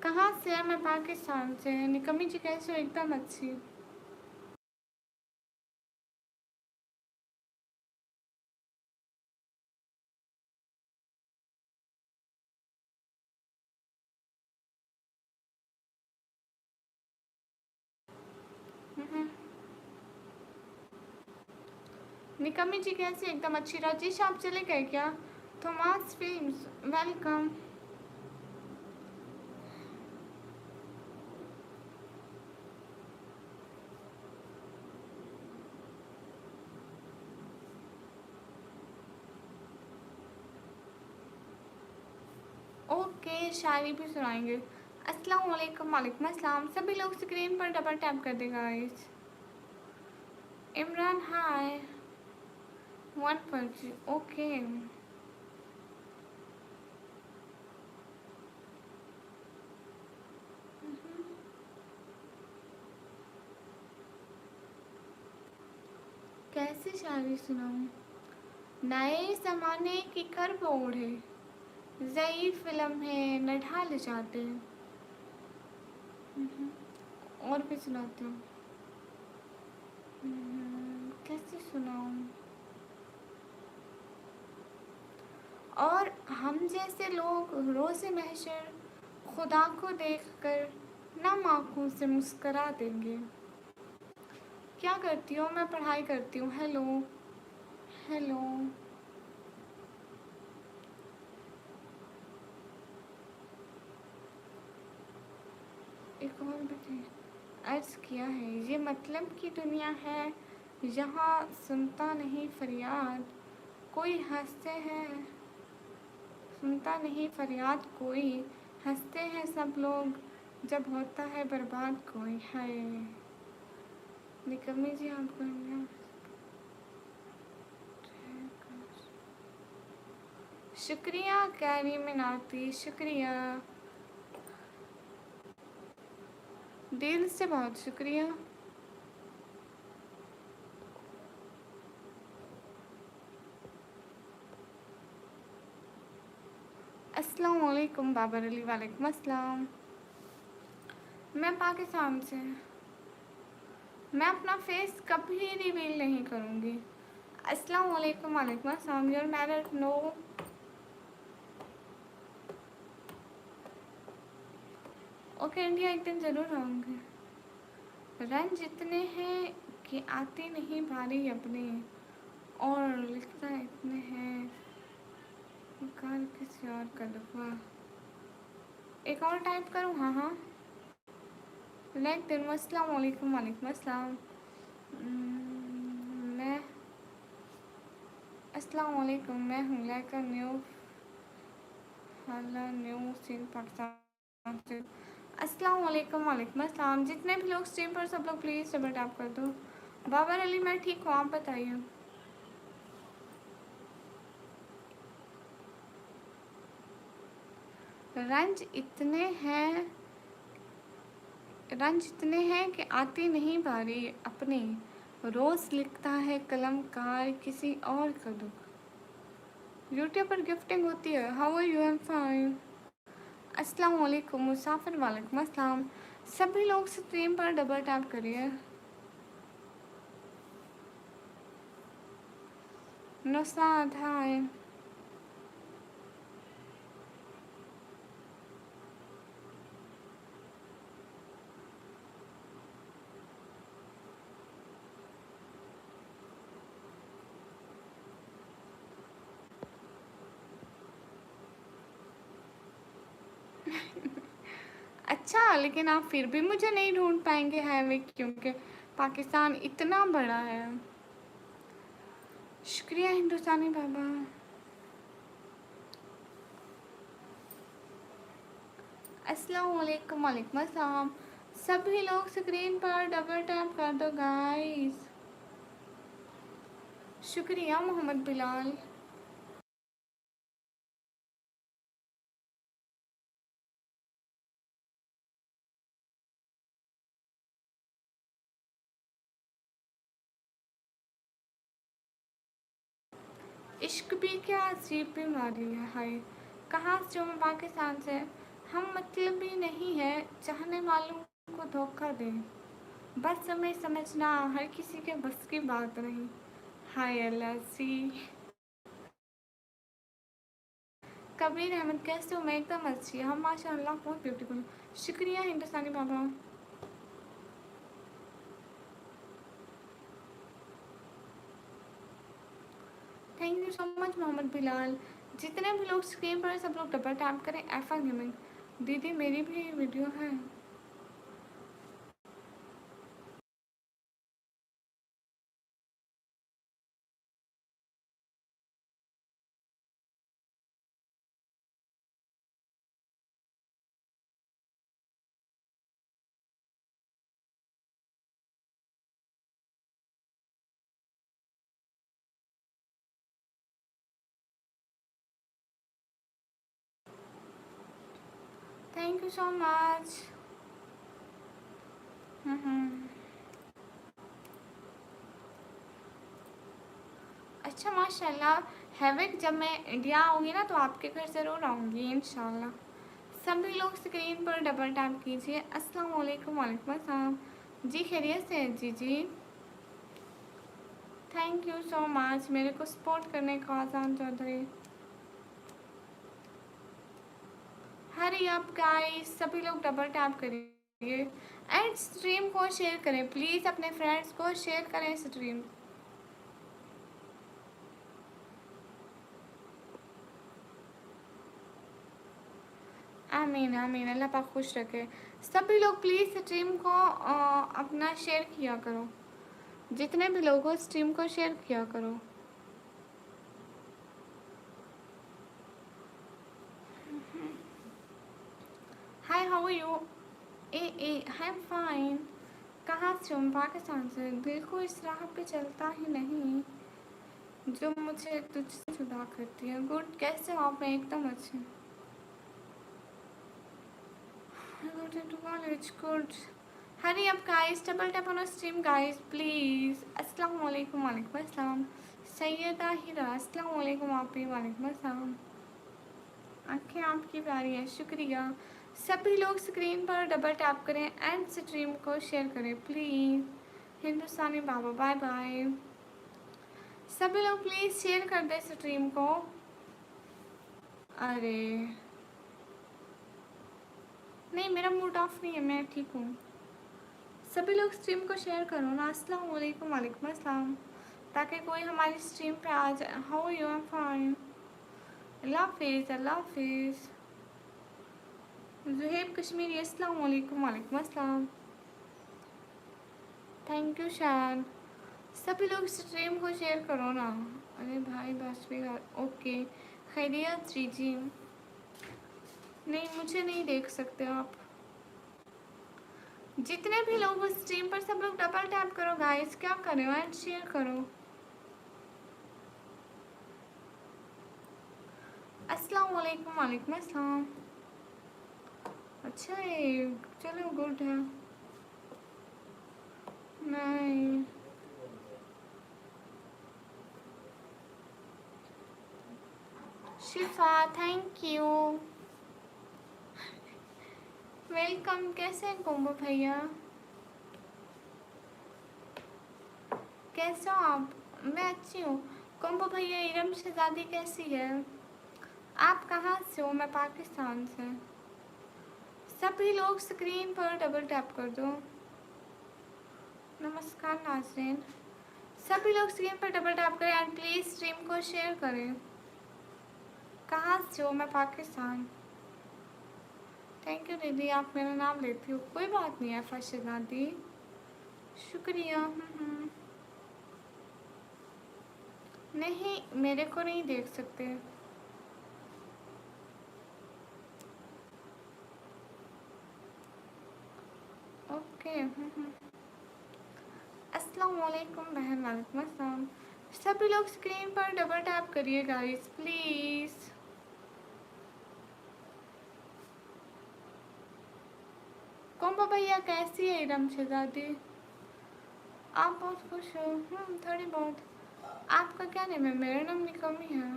कहाँ से है? मैं पाकिस्तान से। निकम्मी जी कैसे हो? एकदम अच्छी। निकम्मी जी कैसे? एकदम अच्छी। राजेश आप चले गए क्या? Thomas films, welcome. ओके, शायरी भी सुनाएंगे। अस्सलाम वालेकुम, वालेकुम अस्सलाम। सभी लोग स्क्रीन पर डबल टैप कर देगा गाइस। इमरान हाय, 1 ओके। कैसे शायरी सुनाऊँ? नए ज़माने की कर ओढ़े, ज़ईफ़ फिल्म है न ढाल जाते। और भी सुनाती हूँ। कैसे सुनाऊँ? और हम जैसे लोग रोज़े महशर खुदा को देखकर नम आँखों से मुस्करा देंगे। क्या करती हो? मैं पढ़ाई करती हूँ। Hello hello. एक और बताइए। अर्ज़ किया है ये मतलब की दुनिया है, यहाँ सुनता नहीं फरियाद कोई, हंसते हैं सुनता नहीं फरियाद कोई, हंसते हैं सब लोग जब होता है बर्बाद कोई। है निकम्मी जी आपको शुक्रिया कैरी मिनाती, शुक्रिया दिल से, बहुत शुक्रिया। अस्सलाम वालेकुम बाबर अली। वालेकुम अस्सलाम। मैं पाकिस्तान से। मैं अपना फेस कभी रिवील नहीं करूँगी। अस्सलाम वालेकुम। वालेकुम अस्सलाम। You're married? No. Okay India एक दिन ज़रूर आऊँगी। रंज इतने हैं कि आते नहीं बारी अपने, और लिखता इतने हैं कार किसी और का दफा। एक और टाइप करूँ? हाँ हाँ लाइक दिन। अस्सलाम वालेकुम। वालेकुम अस्सलाम। मैं अस्सलाम वालेकुम। मैं हूँ लाइक न्यू हाला न्यू सीन पाकिस्तान से। अस्सलाम वालेकुम। वालेकुम अस्सलाम। जितने भी लोग स्ट्रीम पर सब लोग प्लीज़ डबल टैप कर दो। बाबर अली मैं ठीक हूँ, आप बताइए। रंज इतने हैं कि आती नहीं बारी अपनी, रोज़ लिखता है कलमकार किसी और का दुख। यूट्यूब पर गिफ्टिंग होती है। How are you? I am fine. अस्सलाम वालेकुम मुसाफिर। वालेकुम अस्सलाम। सभी लोग स्ट्रीम पर डबल टैप करिए। नुसरात हाय। अच्छा लेकिन आप फिर भी मुझे नहीं ढूंढ पाएंगे हाईवे, क्योंकि पाकिस्तान इतना बड़ा है। शुक्रिया हिंदुस्तानी बाबा। अस्सलाम वालेकुम। वालेकुम अस्सलाम। सभी लोग स्क्रीन पर डबल टैप कर दो गाइस। शुक्रिया मोहम्मद बिलाल। इश्क भी क्या अजीब बीमारी है। हाय कहाँ से हो? मैं पाकिस्तान से। हम मतलब ही नहीं है चाहने वालों को धोखा दें, बस हमें समझना हर किसी के बस की बात नहीं। हाय अल्लाह सी। कबीर अहमद कैसे हो? मैं एकदम अच्छी। हम माशाल्लाह बहुत ब्यूटीफुल। शुक्रिया हिंदुस्तानी बाबा। Thank you so much Mohammad Bilal. जितने भी लोग स्क्रीन पर सब लोग डबल टैप करें। एफा गेमिंग दीदी मेरी भी वीडियो है। Thank you so much. अच्छा माशाल्लाह। हैविक जब मैं इंडिया आऊँगी ना तो आपके घर ज़रूर आऊँगी इंशाल्लाह। सभी लोग स्क्रीन पर डबल टैप कीजिए। अस्सलाम वालेकुम। वालेकुम अस्सलाम। जी खैरियत से है जी जी। थैंक यू सो मच मेरे को सपोर्ट करने का आज़ान चौधरी। हरी अप गाइस, सभी लोग डबल टैप करिए एंड स्ट्रीम को शेयर करें प्लीज़, अपने फ्रेंड्स को शेयर करें स्ट्रीम। आमीन आमीन, अल्लाह पाक खुश रखे। सभी लोग प्लीज़ स्ट्रीम को अपना शेयर किया करो, जितने भी लोग हो स्ट्रीम को शेयर किया करो। Hi how are you? Uh I am fine. कहाँ से हूँ? पाकिस्तान से। दिल को इस राह पे चलता ही नहीं जो मुझे तुझसे जुदा करती है। गुड, कैसे हो आप? मैं एकदम अच्छी। College good. Hari up guys, double tap on stream guys please. अस्सलाम वालेकुम। वालेकुम अस्सलाम। सैयदा हिरा, अस्सलाम वालेकुम। आप भी वालेकुम अस्सलाम। आंखें आपकी प्यारी है, शुक्रिया। सभी लोग स्क्रीन पर डबल टैप करें एंड स्ट्रीम को शेयर करें please. Hindustani Baba bye bye. सभी लोग प्लीज़ शेयर कर दें स्ट्रीम को। अरे नहीं, मेरा मूड ऑफ नहीं है, मैं ठीक हूँ। सभी लोग स्ट्रीम को शेयर करो ना। अस्सलाम वालेकुम। वालेकुम अस्सलाम। ताकि कोई हमारी स्ट्रीम पे आ जाए। How you? I am fine. अल्लाह हाफिज़। अल्लाह हाफिज़। जुहेब कश्मीरी, अस्सलाम वालेकुम। वालेकुम अस्सलाम। थैंक यू शान। सभी लोग स्ट्रीम को शेयर करो ना। अरे भाई बस भी ओके। खैरियत जी। नहीं, मुझे नहीं देख सकते आप। जितने भी लोग उस स्ट्रीम पर, सब लोग डबल टैप करो गाइस। क्या करो एंड शेयर करो। अस्सलाम वालेकुम। वालेकुम अस्सलाम। अच्छा है, चलो गुड है। नहीं, शिफा थैंक यू। वेलकम। कैसे हैं कोम्बो भैया? कैसे हो आप? मैं अच्छी हूँ। कोम्बो भैया, इरम शहजादी कैसी है? आप कहाँ से हो? मैं पाकिस्तान से। सभी लोग स्क्रीन पर डबल टैप कर दो। नमस्कार नाज़रीन। सभी लोग स्क्रीन पर डबल टैप करें एंड प्लीज़ स्ट्रीम को शेयर करें। कहाँ से हो? मैं पाकिस्तान। थैंक यू दीदी, आप मेरा नाम लेती हो। कोई बात नहीं है फर्शदा दी, शुक्रिया। नहीं, मेरे को नहीं देख सकते। ओके। अस्सलाम वालेकुम बहन। वालेकुम अस्सलाम। सभी लोग स्क्रीन पर डबल टैप करिए गाइस प्लीज़। कोम्बो भैया कैसी है इरम शहजादी? आप बहुत खुश हो? थोड़ी बहुत। आपका क्या नेम है? मेरा नाम निकमी है।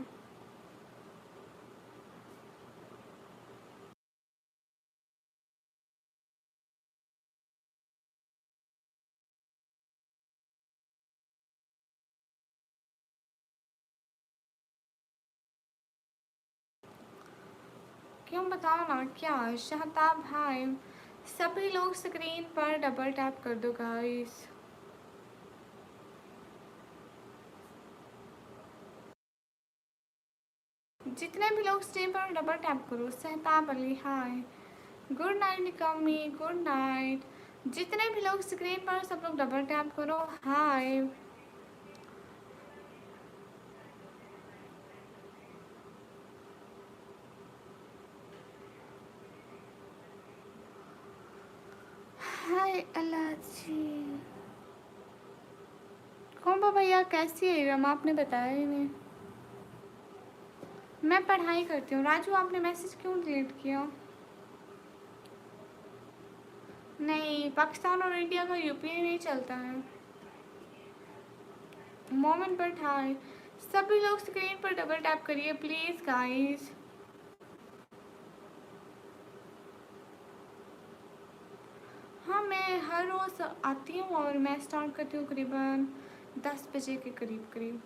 क्यों, बताओ ना क्या? शहताब भाई, सभी लोग स्क्रीन पर डबल टैप कर दो गाइस। जितने भी लोग स्क्रीन पर डबल टैप करो। Shahtab Ali hi. Good night निकमी, गुड नाइट। जितने भी लोग स्क्रीन पर, सब लोग डबल टैप करो। हाय। हाय अल्लाह जी। कोम्बो भैया कैसी है इरम? आपने बताया ही नहीं। मैं पढ़ाई करती हूँ। राजू, आपने मैसेज क्यों डिलीट किया? नहीं, पाकिस्तान और इंडिया का यूपीआई नहीं चलता है। मोमेंट पर हाय। सभी लोग स्क्रीन पर डबल टैप करिए प्लीज़ गाइस। हाँ, मैं हर रोज़ आती हूँ और मैं स्टार्ट करती हूँ करीबन 10 बजे के करीब करीब।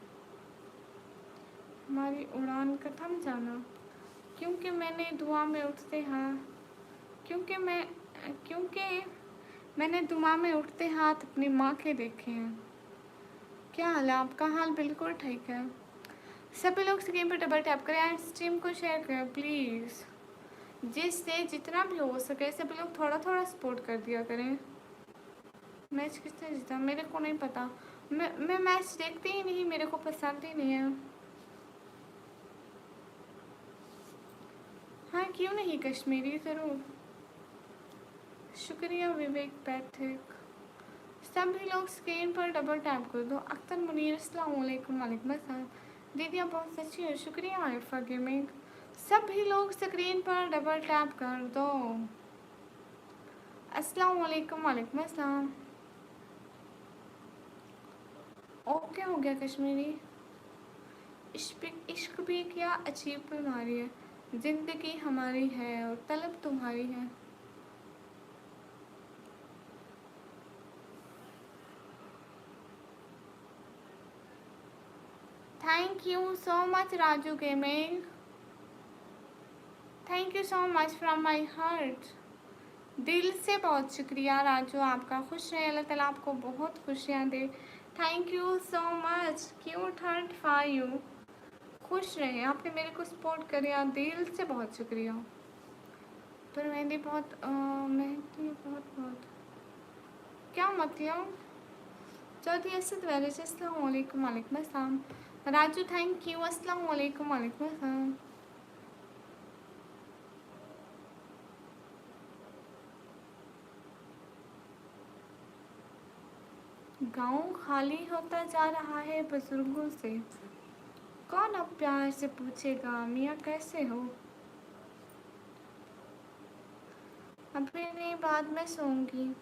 हमारी उड़ान का थम जाना। क्योंकि मैंने दुआ में उठते हाँ क्योंकि मैंने दुआ में उठते हाथ अपनी माँ के देखे हैं। क्या हाल है आपका? हाल बिल्कुल ठीक है। सभी लोग स्क्रीन पर डबल टैप करें एंड स्ट्रीम को शेयर करें प्लीज़, जिससे जितना भी हो सके सभी लोग थोड़ा थोड़ा सपोर्ट कर दिया करें। मैच किसने जीता मेरे को नहीं पता, मैं मैच देखती ही नहीं, मेरे को पसंद ही नहीं है। हाँ क्यों नहीं, कश्मीरी ज़रूर। शुक्रिया विवेक पैट्रिक। सभी लोग स्क्रीन पर डबल टैप कर दो। अख्तर मुनीर अस्सलाम वालेकुम। वालेकुम अस्सलाम। दीदी आप बहुत सच्ची हो, शुक्रिया आरिफा गेमिंग। सभी लोग स्क्रीन पर डबल टैप कर दो। अस्सलाम वालेकुम। वालेकुम अस्सलाम। ओके हो गया कश्मीरी। इश्क भी क्या अजीब बीमारी है, जिंदगी हमारी है और तलब तुम्हारी है। Thank you so much Raju gaming, thank you so much from my heart. दिल से बहुत शुक्रिया राजू आपका। खुश रहे, अल्लाह ताला आपको बहुत खुशियाँ दे। Thank you so much cute heart for you. खुश रहे, आपने मेरे को सपोर्ट किया, दिल से बहुत शुक्रिया। पर मेहंदी बहुत मेहंदी बहुत बहुत क्या मतलब? चौधरी असद वैलिस अस्सलाम वालेकुम। वालेकुम अस्सलाम। Raju thank you. अस्सलाम वालेकुम। वालेकुम अस्सलाम। गांव खाली होता जा रहा है बुजुर्गों से, कौन अब प्यार से पूछेगा मियाँ कैसे हो। अभी नहीं, बाद में सोऊंगी।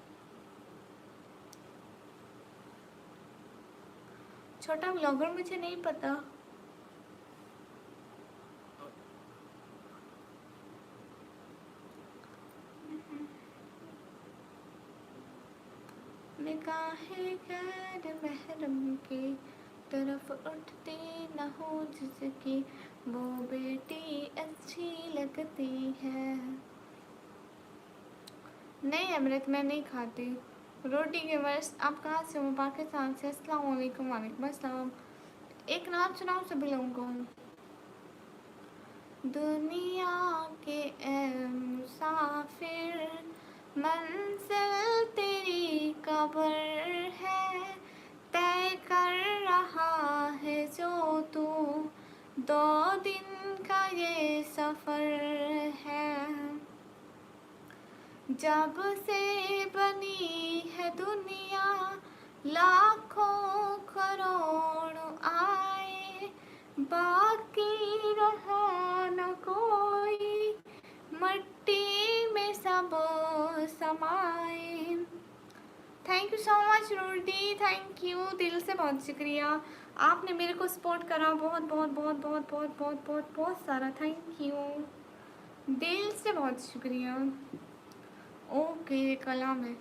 छोटा ब्लॉगर मुझे नहीं पता। निगाहें गैर महरम की तरफ उठती न हो जिसकी, वो बेटी अच्छी लगती है। नहीं अमृत मैं नहीं खाती रोटी के वर्ष। आप कहाँ से हो? पाकिस्तान से। अस्सलाम वालेकुम। वालेकुम अस्सलाम। एक नाम सुनाओ सभी लोगों को। दुनिया के ए मुसाफिर, मंजिल तेरी कब्र है, तय कर रहा है जो तू, 2 दिन का ये सफ़र है। जब से बनी है दुनिया, लाखों करोड़ आए, बाकी रहा न कोई, मट्टी में सब समाए। Thank you so much Rudy, thank you दिल से बहुत शुक्रिया। आपने मेरे को सपोर्ट करा बहुत बहुत बहुत बहुत बहुत बहुत बहुत बहुत सारा। थैंक यू दिल से बहुत शुक्रिया। ओके कलाम है।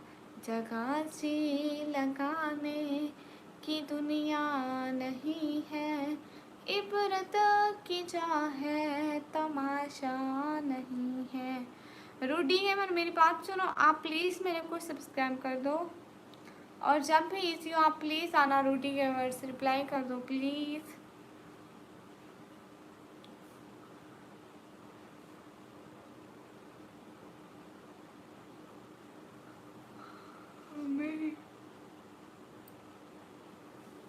जगह जी लगाने की दुनिया नहीं है, इबरत की जा है तमाशा नहीं है। रूडी गेमर मेरी बात सुनो, आप प्लीज़ मेरे को सब्सक्राइब कर दो, और जब भी इजी हो आप प्लीज़ आना रूडी गेमर से रिप्लाई कर दो प्लीज़।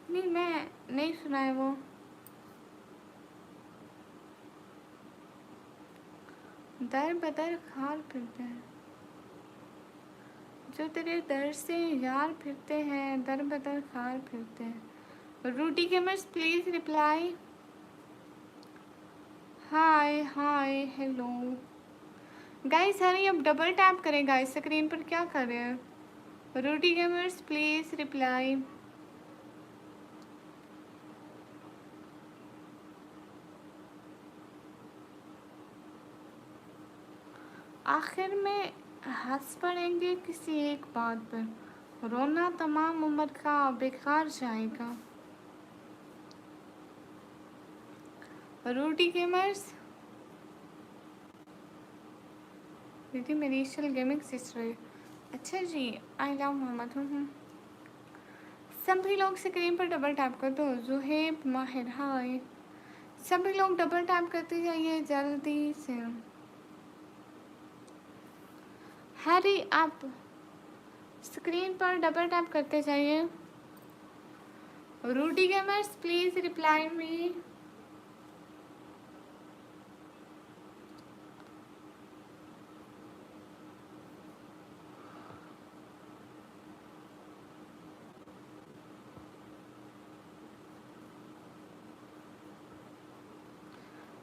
नहीं मैं नहीं सुना है वो। दर बदर खार फिरते हैं, जो तेरे दर से यार फिरते हैं, दर बदर खार फिरते हैं। रूटी gamers please reply. Hi hi hello guys, Hari अब डबल टैप करें गाइस, स्क्रीन पर क्या कर रहे हैं। रूटी गेमर्स प्लीज़ रिप्लाई। आखिर में हंस पड़ेंगे किसी एक बात पर, रोना तमाम उम्र का बेकार जाएगा। रूटी गेमर्स दीदी मेरी ईशल गेमिंग सिस्टर है। अच्छा जी, आई लव मोहम्मद। सभी लोग स्क्रीन पर डबल टैप कर दो। जुहेब माहिर हाय, सभी लोग डबल टैप करते जाइए जल्दी से। हरी आप स्क्रीन पर डबल टैप करते जाइए। Rudy gamers please reply me.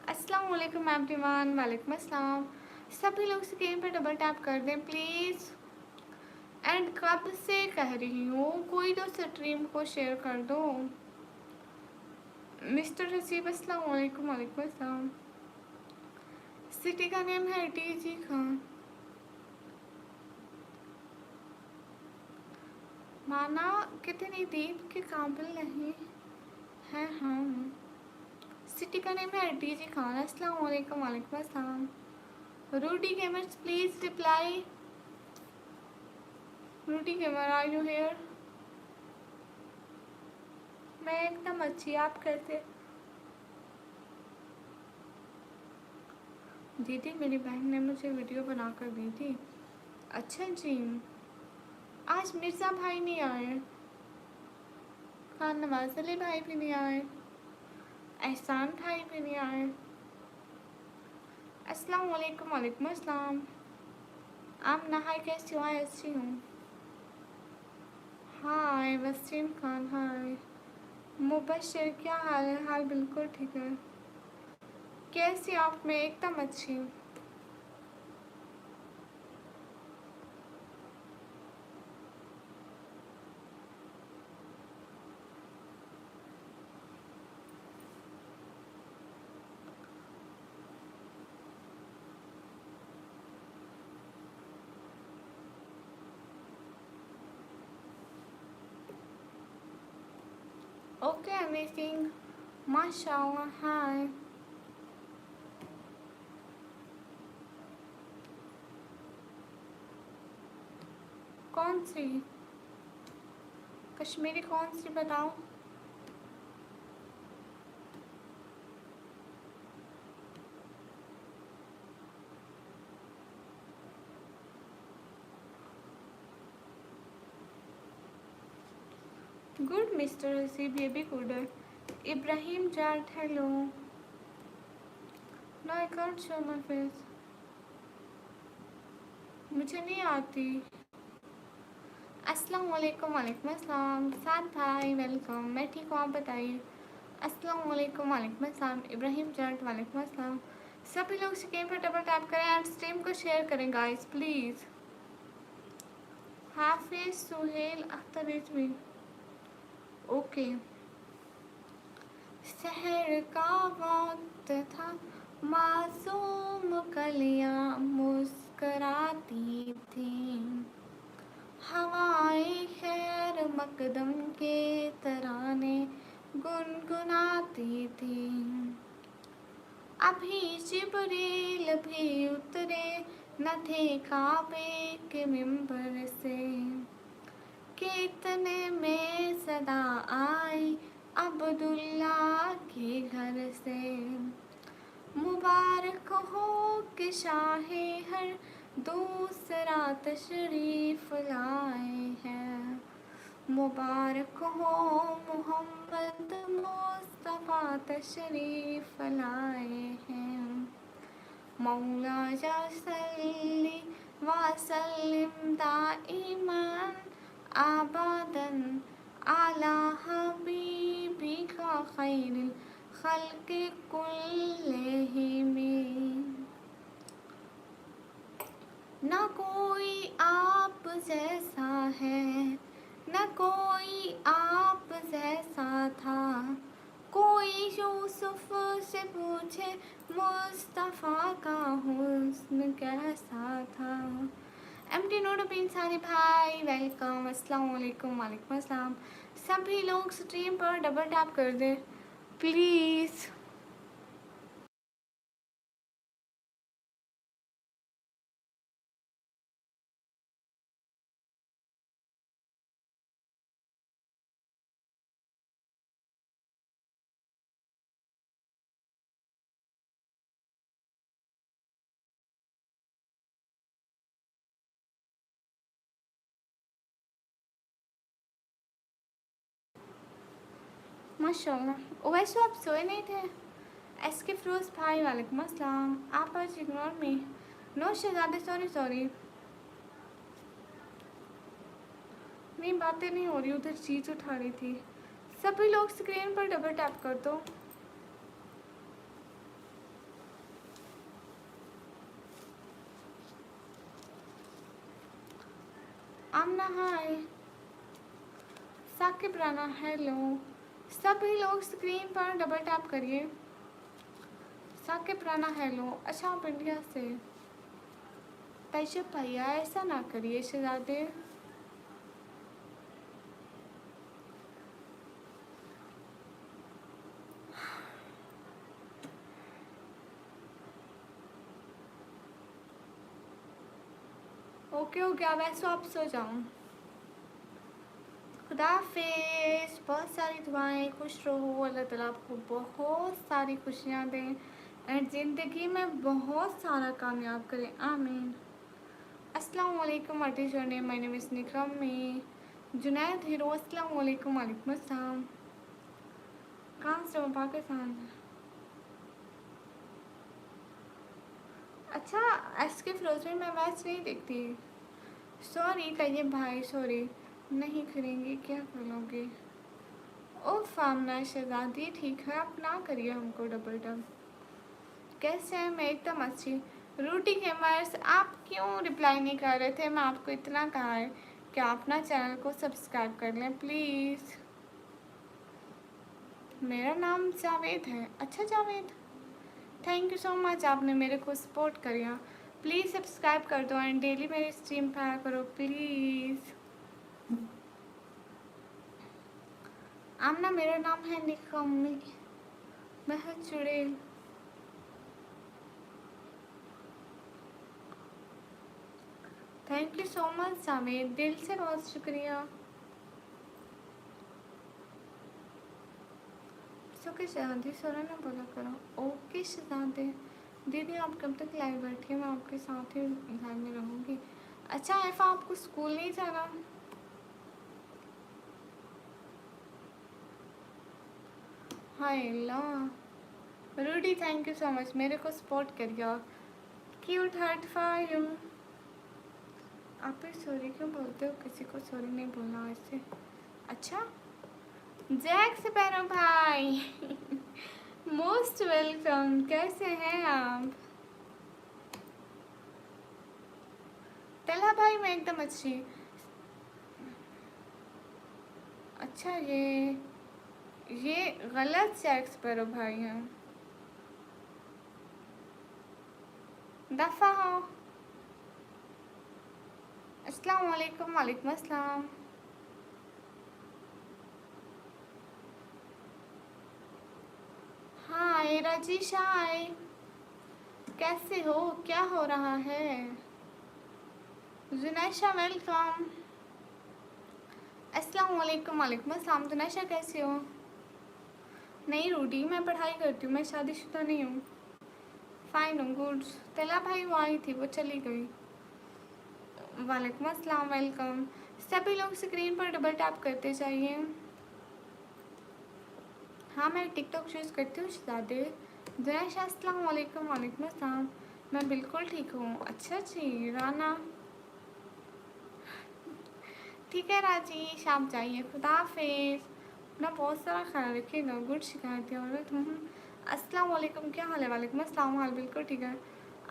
अस्सलाम वालेकुम एवरीवन, वालेकुम अस्सलाम। सभी लोग स्क्रीन पर डबल टैप कर दें प्लीज़। एंड कब से कह रही हूँ कोई तो स्ट्रीम को शेयर कर दो। मिस्टर हसीब अस्सलाम वालेकुम, वालेकुम अस्सलाम। सिटी का नेम है टीजी खान। माना कितनी दीप के काबिल नहीं है हम। सिटी का नेम है टीजी खान। अस्सलाम वालेकुम, वालेकुम अस्सलाम। Rudy gamers please reply. Rudy gamer are you here? मैं एकदम अच्छी, आप कैसे? दीदी मेरी बहन ने मुझे वीडियो बना कर दी थी। अच्छा जी, आज मिर्ज़ा भाई नहीं आए, खान नवाज अली भाई भी नहीं आए, एहसान भाई भी नहीं आए। अस्सलाम वालेकुम, वालेकुम अस्सलाम। आप नहाई कैसी हो? अच्छी हूँ। हाय वसीम खान, हाय मुबशर, क्या हाल है? हाल बिल्कुल ठीक है। कैसी आप? मैं एकदम अच्छी हूँ। ओके अमेजिंग, माशाल्लाह। हाय कौन सी कश्मीरी? कौन सी बताओ? गुड मिस्टर हसीब, ये भी गुड है। Ibrahim Jat hello. No I can't show my face, मुझे नहीं आती। अस्सलाम वालेकुम, वालेकुम अस्सलाम। साथ भाई वेलकम, मैं ठीक हूँ, आप बताइए। अस्सलाम वालेकुम, वालेकुम अस्सलाम। इब्राहिम जाट वालेकुम अस्सलाम। सभी लोग स्क्रीन पर डबल टैप करें और स्ट्रीम को शेयर करें guys please. Hafiz Suhail Akhtar Rizvi, okay. शहर का वक्त था, मासूम कलियां मुस्कराती थी, हवाएं खैर मकदम के तराने गुनगुनाती थी। अभी जिब्रील भी उतरे न थे काबे के मिंबर से, कितने में सदा आई अब्दुल्ला के घर से। मुबारक हो कि शाहे हर दूसरा तशरीफ लाए हैं, मुबारक हो मोहम्मद मुस्तफ़ा तशरीफ लाए हैं। मौला या सल्ली व सल्लिम दाइमन आबादन आला हबीबिका खैरिल खल्क़ि कुल्लिहिम। न कोई आप जैसा है, न कोई आप जैसा था, कोई यूसुफ से पूछे मुस्तफ़ा का हुस्न कैसा था। एमटी नोटबिन सारे भाई वेलकम, अस्सलाम वालेकुम, वालेकुम अस्सलाम। सभी लोग स्ट्रीम पर डबल टैप कर दें प्लीज़। माशाल्लाह। वैसे आप सोए नहीं थे? एसके फिरोज भाई वालेकुम अस्सलाम। आप आज इग्नोर मी। नो शहजादे, सॉरी सॉरी, नहीं बातें नहीं हो रही, उधर चीज़ उठा रही थी। सभी लोग स्क्रीन पर डबल टैप कर दो। आमना हाय, साकिब राना हेलो। सभी लोग स्क्रीन पर डबल टैप करिए। साकिब राना हेलो। अच्छा आप इंडिया से? तैशब भैया ऐसा ना करिए शहजादे। ओके हो गया, वैसे आप सो जाऊँ। खुदा हाफिज़, बहुत सारी दुआएं, खुश रहो, अल्लाह ताला आपको बहुत सारी खुशियाँ दें और ज़िंदगी में बहुत सारा कामयाब करें, आमीन। अस्सलाम वालेकुम, what is your name? My name is निक्रमी। जुनैद हीरो, अस्सलाम वालेकुम। वालेकुम अस्सलाम। कहाँ से हो? पाकिस्तान। अच्छा, एसके फिरोज में मैं मैच नहीं देखती। सॉरी तैयब भाई, सॉरी। नहीं करेंगे, क्या कर लोगे? ओ फामना शहजादी, ठीक है आप ना करिए हमको डबल डब। कैसे हैं? मैं एकदम अच्छी। रूटी गेमर्स, आप क्यों रिप्लाई नहीं कर रहे थे? मैं आपको इतना कहा है कि आप अपना चैनल को सब्सक्राइब कर लें प्लीज़। मेरा नाम जावेद है। अच्छा Javed, thank you so much, आपने मेरे को सपोर्ट किया। प्लीज़ सब्सक्राइब कर दो एंड डेली मेरी स्ट्रीम पे आया करो प्लीज़। आमना, मेरा नाम है निकम्मी महक चुड़ैल। Thank you so much Javed, दिल से बहुत शुक्रिया। ओके शहजादी, सोना ना बोला करो। ओके शहजादे। दीदी आप कब तक लाइव बैठिए, मैं आपके साथ ही लाइव में रहूँगी। अच्छा ऐफा, आपको स्कूल नहीं जाना? हाय अल्लाह। रूडी थैंक यू सो मच, मेरे को सपोर्ट करिए। Cute heart for you. आप भी सॉरी क्यों बोलते हो? किसी को सॉरी नहीं बोलना ऐसे। अच्छा जैक से पैरो भाई मोस्ट वेलकम, कैसे हैं आप? तला भाई मैं एकदम अच्छी। अच्छा ये गलत सेक्स पर भाई हैं, दफ़ा हो। अस्सलाम वालेकुम। वालेकुम अस्सलाम। हाय राजेश, हाय, कैसे हो? क्या हो रहा है? जुनैशा वेलकम। अस्सलाम वालेकुम। वालेकुम अस्सलाम। जुनैशा कैसे हो? नहीं रूडी, मैं पढ़ाई करती हूँ, मैं शादीशुदा नहीं हूँ। फाइन हूँ, गुड। तला भाई वो आई थी, वो चली गई। वालेकुम अस्सलाम, वेलकम। सभी लोग स्क्रीन पर डबल टैप करते जाइए। हाँ मैं टिकटॉक यूज़ करती हूँ शहजादे। जुनैशा अस्सलाम वालेकुम। वालेकुम अस्सलाम। मैं बिल्कुल ठीक हूँ। अच्छा जी राना, ठीक है राजेश, आप जाइए, खुदा हाफिज़। अपना बहुत सारा ख्याल रखिएगा। गुड शिकायत औरत। अस्सलाम वालेकुम, क्या हाल है? वालेकुम अस्सलाम, हाल बिल्कुल ठीक है।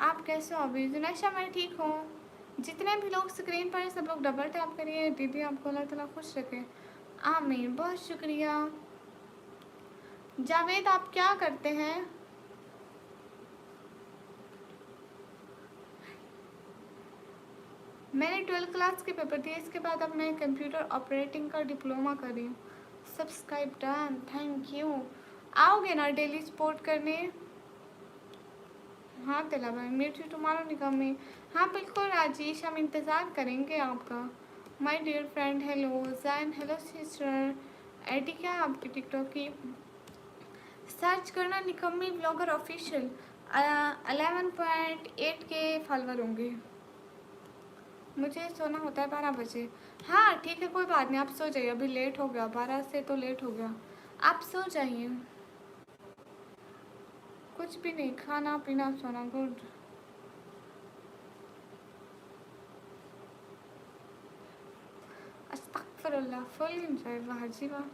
आप कैसे हो अभी? जुनैशा मैं ठीक हूँ। जितने भी लोग स्क्रीन पर हैं सब लोग डबल टैप करिए। दीदी आपको अल्लाह ताला खुश रखे, आमीन। बहुत शुक्रिया। जावेद आप क्या करते हैं? मैंने 12th क्लास के पेपर दिए, इसके बाद अब मैं कंप्यूटर ऑपरेटिंग का डिप्लोमा कर रही हूँ। Subscribe done, thank you. आओगे ना डेली सपोर्ट करने? हाँ तेला भाई, मिर्ची टमारो निकम्मी। हाँ बिल्कुल राजेश, हम इंतज़ार करेंगे आपका। My dear friend hello. Jain hello sister. ID क्या है आपकी टिकटॉक की? सर्च करना निकम्मी ब्लॉगर ऑफिशियल। 11.8 के फॉलोवर होंगे। मुझे सोना होता है 12 बजे। हाँ ठीक है, कोई बात नहीं, आप सो जाइए, अभी लेट हो गया, 12 से तो लेट हो गया। आप सो जाइए, कुछ भी नहीं, खाना पीना सोना, गुड। अस्तगफिरुल्लाह, फुल इंजॉय, वाह जी वाह,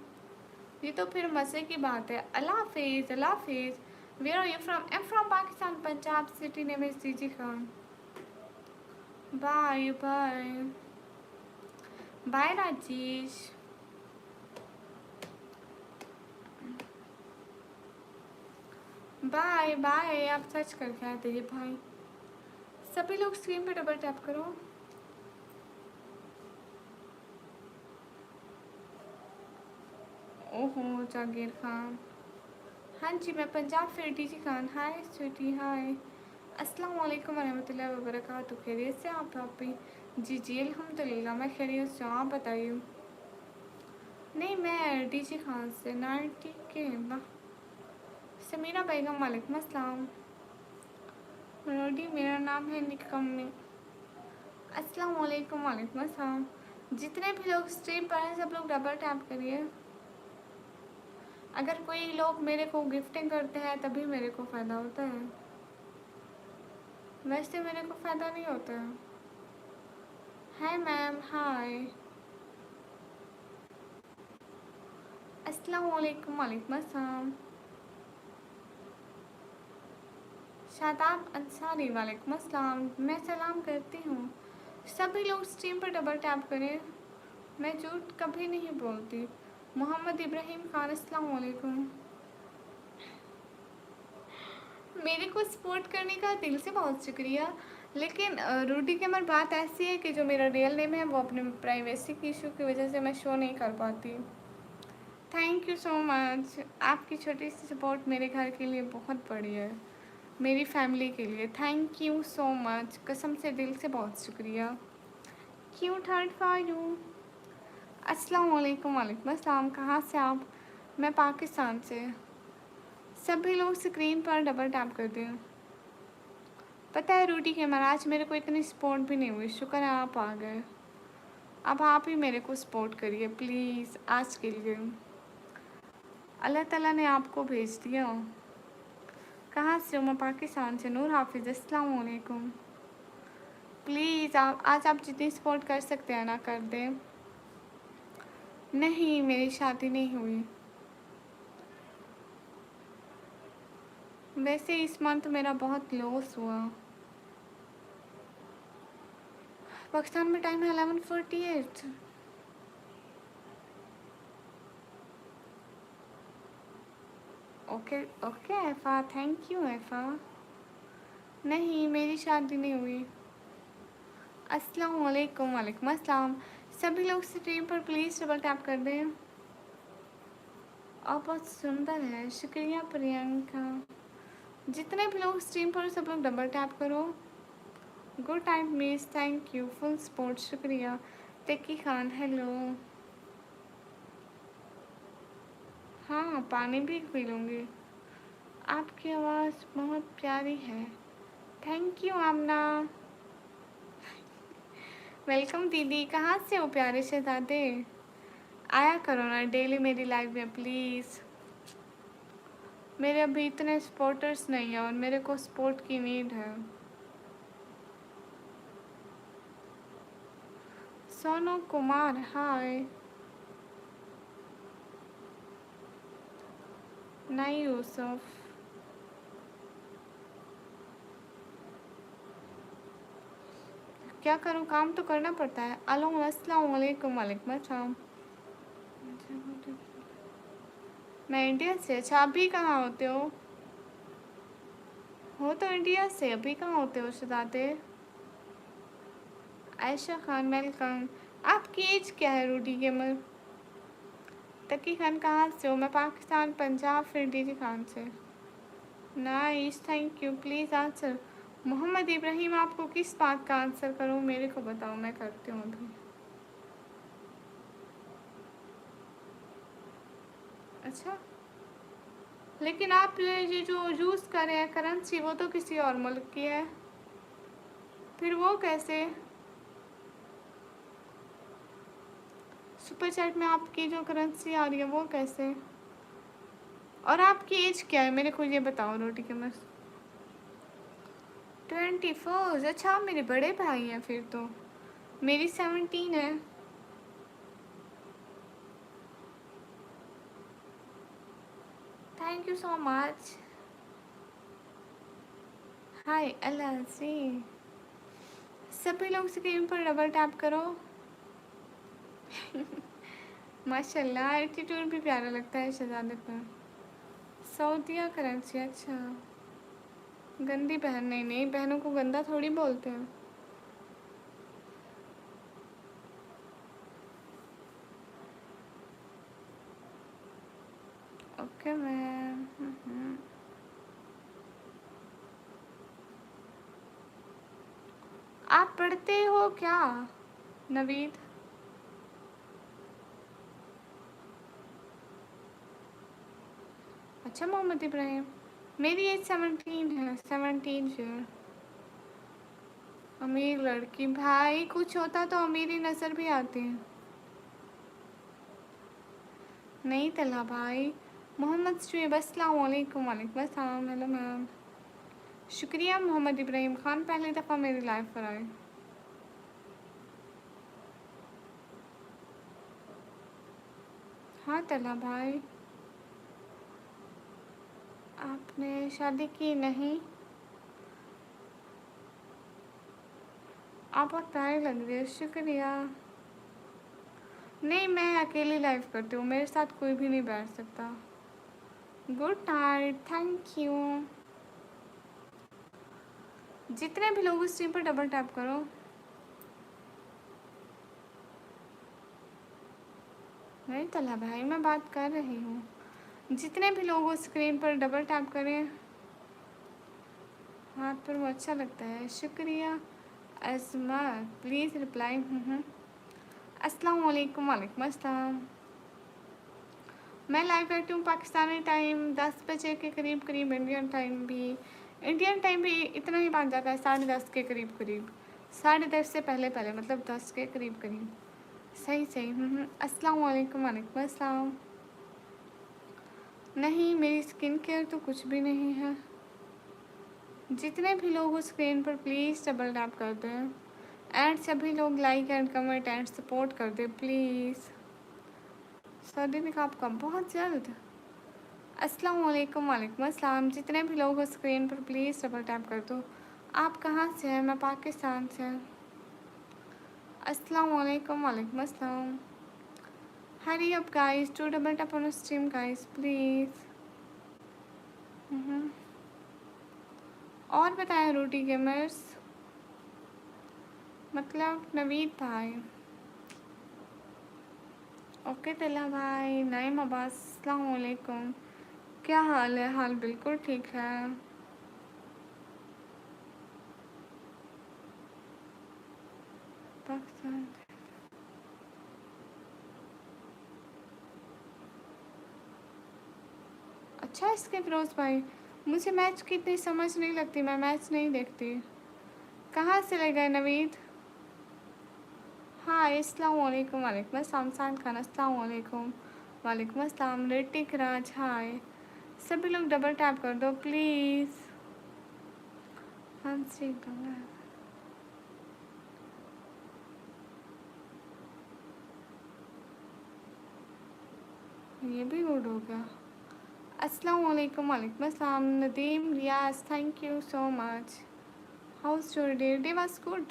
ये तो फिर मज़े की बात है। अल्लाह हाफिज़, अल्लाह हाफिज़। Where are you from? I am from Pakistan, Punjab city, name is CG Khan. Bye bye bye Rajesh. Bye bye, आप सर्च करके आए थे ये भाई। सभी लोग स्क्रीन पे डबल टैप करो। ओहो जागीर खान, हाँ जी मैं पंजाब फिर डीजी खान। हाय स्वीटी, हाय, अस्सलाम वालेकुम वरहमतुल्लाहि वबरकातुहू। खैरियत से आप भी? जी जी अल्हम्दुलिल्लाह, मैं खैरियत से हूँ, आप बताइए। नहीं मैं डीजी खान से 90 के। वाह। समीरा बेगम, वालेकुम अस्सलाम। रोडी, मेरा नाम है निकम्मी। अस्सलाम वालेकुम, वालेकुम अस्सलाम। जितने भी लोग स्ट्रीम पर हैं सब लोग डबल टैप करिए। अगर कोई लोग मेरे को गिफ्टिंग करते हैं तभी मेरे को फ़ायदा होता है, वैसे मेरे को फ़ायदा नहीं होता है। हाय मैम, हाय, अस्सलाम वालेकुम, वालेकुम अस्सलाम। शादाब अंसारी, वालेकुम अस्सलाम, मैं सलाम करती हूँ। सभी लोग स्ट्रीम पर डबल टैप करें, मैं झूठ कभी नहीं बोलती। मोहम्मद इब्राहिम खान, अस्सलाम वालेकुम। मेरे को सपोर्ट करने का दिल से बहुत शुक्रिया, लेकिन रूडी के मर बात ऐसी है कि जो मेरा रियल नेम है वो अपने प्राइवेसी की इशू की वजह से मैं शो नहीं कर पाती। थैंक यू सो मच, आपकी छोटी सी सपोर्ट मेरे घर के लिए बहुत बड़ी है, मेरी फैमिली के लिए। थैंक यू सो मच, कसम से दिल से बहुत शुक्रिया। Cute heart for you. अस्सलाम वालेकुम, वालेकुम अस्सलाम। कहाँ से आप? मैं पाकिस्तान से। सभी लोग स्क्रीन पर डबल टैप कर दें। पता है रूटी के महाराज मेरे को इतनी सपोर्ट भी नहीं हुई, शुक्र है आप आ गए। अब आप ही मेरे को सपोर्ट करिए प्लीज़, आज के लिए अल्लाह ताला ने आपको भेज दिया। कहाँ से हो? मैं पाकिस्तान से। नूर हाफिज़, अस्सलाम वालेकुम। प्लीज़ आप आज आप जितनी सपोर्ट कर सकते हैं ना कर दें। नहीं मेरी शादी नहीं हुई, वैसे इस मंथ मेरा बहुत लॉस हुआ। पाकिस्तान में टाइम है 11:48। Okay okay Aifa, thank you Aifa. नहीं मेरी शादी नहीं हुई। अस्सलाम वालेकुम, वालेकुम अस्सलाम। सभी लोग स्ट्रीम पर प्लीज़ डबल टैप कर दें। आप बहुत सुंदर है, शुक्रिया प्रियंका। जितने भी लोग स्ट्रीम पर सब लोग डबल टैप करो। Good time miss, thank you, full support, शुक्रिया। टेकी खान, हेलो। हाँ पानी भी पी लूँगी। आपकी आवाज़ बहुत प्यारी है। Thank you Amna. वेलकम दीदी, कहाँ से हो प्यारे शहजादे? आया करो ना डेली मेरी लाइफ में प्लीज़। मेरे अभी इतने सपोर्टर्स नहीं हैं और मेरे को सपोर्ट की नीड है। सोनू कुमार, हाय। नहीं यूसुफ, क्या करूँ, काम तो करना पड़ता है। अलो अस्सलाम वालेकुम, वालेकुम अस्सलाम। मैं इंडिया से। अच्छा अभी कहाँ होते हो तो इंडिया से, अभी कहाँ होते हो शहजादे? आयशा खान, वेलकम। आपकी एज क्या है रूडी गेमर? तकी खान, कहाँ से हो? मैं पाकिस्तान, पंजाब फिर डीजी खान से। Nice, thank you, please answer. Mohammad Ibrahim, आपको किस बात का आंसर करूँ मेरे को बताओ, मैं करती हूँ अभी। अच्छा लेकिन आप ये जो यूज़ कर रहे हैं करेंसी वो तो किसी और मुल्क की है, फिर वो कैसे? सुपर चैट में आपकी जो करेंसी आ रही है वो कैसे? और आपकी एज क्या है मेरे को ये बताओ रोटी के मस। 24। अच्छा आप मेरे बड़े भाई हैं फिर तो। मेरी 17 है। Thank you so much. हाय अल्लाह से। सभी लोग स्क्रीन पर डबल टैप करो। माशाल्लाह एटीट्यूड भी प्यारा लगता है शहजादे पर। सऊदिया करेंसी। अच्छा गंदी बहन। नहीं नहीं बहनों को गंदा थोड़ी बोलते हैं। Okay ma'am. आप पढ़ते हो क्या नवीद? अच्छा मोहम्मद इब्राहिम। मेरी एज 17 है। 17 ईयर। अमीर लड़की भाई कुछ होता तो अमीरी नज़र भी आती है। नहीं तला भाई। मोहम्मद शुएब अस्सलाम वालेकुम। वालेकुम अस्सलाम। Hello ma'am. शुक्रिया मोहम्मद इब्राहिम खान पहली दफ़ा मेरी लाइफ पर आए। हाँ तला भाई। आपने शादी की नहीं? आप बहुत प्यारी लग रही है। शुक्रिया। नहीं मैं अकेली लाइव करती हूँ मेरे साथ कोई भी नहीं बैठ सकता। Good night. Thank you. जितने भी लोग उस टीम पर डबल टैप करो। नहीं तला भाई मैं बात कर रही हूँ। जितने भी लोग उस स्क्रीन पर डबल टैप करें हाथ पर वो अच्छा लगता है। शुक्रिया। Azma please reply. अस्सलाम वालेकुम। वालेकुम अस्सलाम। मैं लाइव करती हूँ पाकिस्तानी टाइम 10 बजे के करीब करीब। इंडियन टाइम भी इतना ही बात जाता है 10:30 के करीब करीब। 10:30 से पहले पहले मतलब 10 के करीब करीब। सही सही। अस्सलाम वालेकुम। वालेकुम अस्सलाम। नहीं मेरी स्किन केयर तो कुछ भी नहीं है। जितने भी लोग उस स्क्रीन पर प्लीज़ डबल टैप कर दें। एंड सभी लोग like and comment and support कर दें प्लीज़। सर्दी में आपका बहुत जल्द। अस्सलाम वालेकुम। वालेकुम अस्सलाम। जितने भी लोग उस स्क्रीन पर प्लीज़ डबल टैप कर दो। आप कहाँ से हैं? मैं पाकिस्तान से। अस्सलाम वालेकुम। वालेकुम अस्सलाम। Hurry up guys to double tap on stream guys please. और बताएं रोटी गेमर्स मतलब नवीद भाई। ओके तिला भाई। नाइम अब्बास अस्सलाम वालेकुम। क्या हाल है? हाल बिल्कुल ठीक है। पाकिस्तान। अच्छा इसके फिरोज़ भाई मुझे मैच की इतनी समझ नहीं लगती। मैं मैच नहीं देखती। कहाँ से ले गए नवीद? हाँ अस्सलाम वालेकुम। वालेकुम अस्सलाम। शान खान अस्सलाम वालेकुम। वालेकुम अस्सलाम। ऋतिक राज हाय। सभी लोग डबल टैप कर दो प्लीज़। हंसी ये भी गुड हो गया। अस्सलाम वालेकुम। वालेकुम अस्सलाम। Nadeem Riyaz thank you so much. How's your day? Day was good.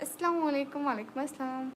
अस्सलाम वालेकुम। वालेकुम अस्सलाम।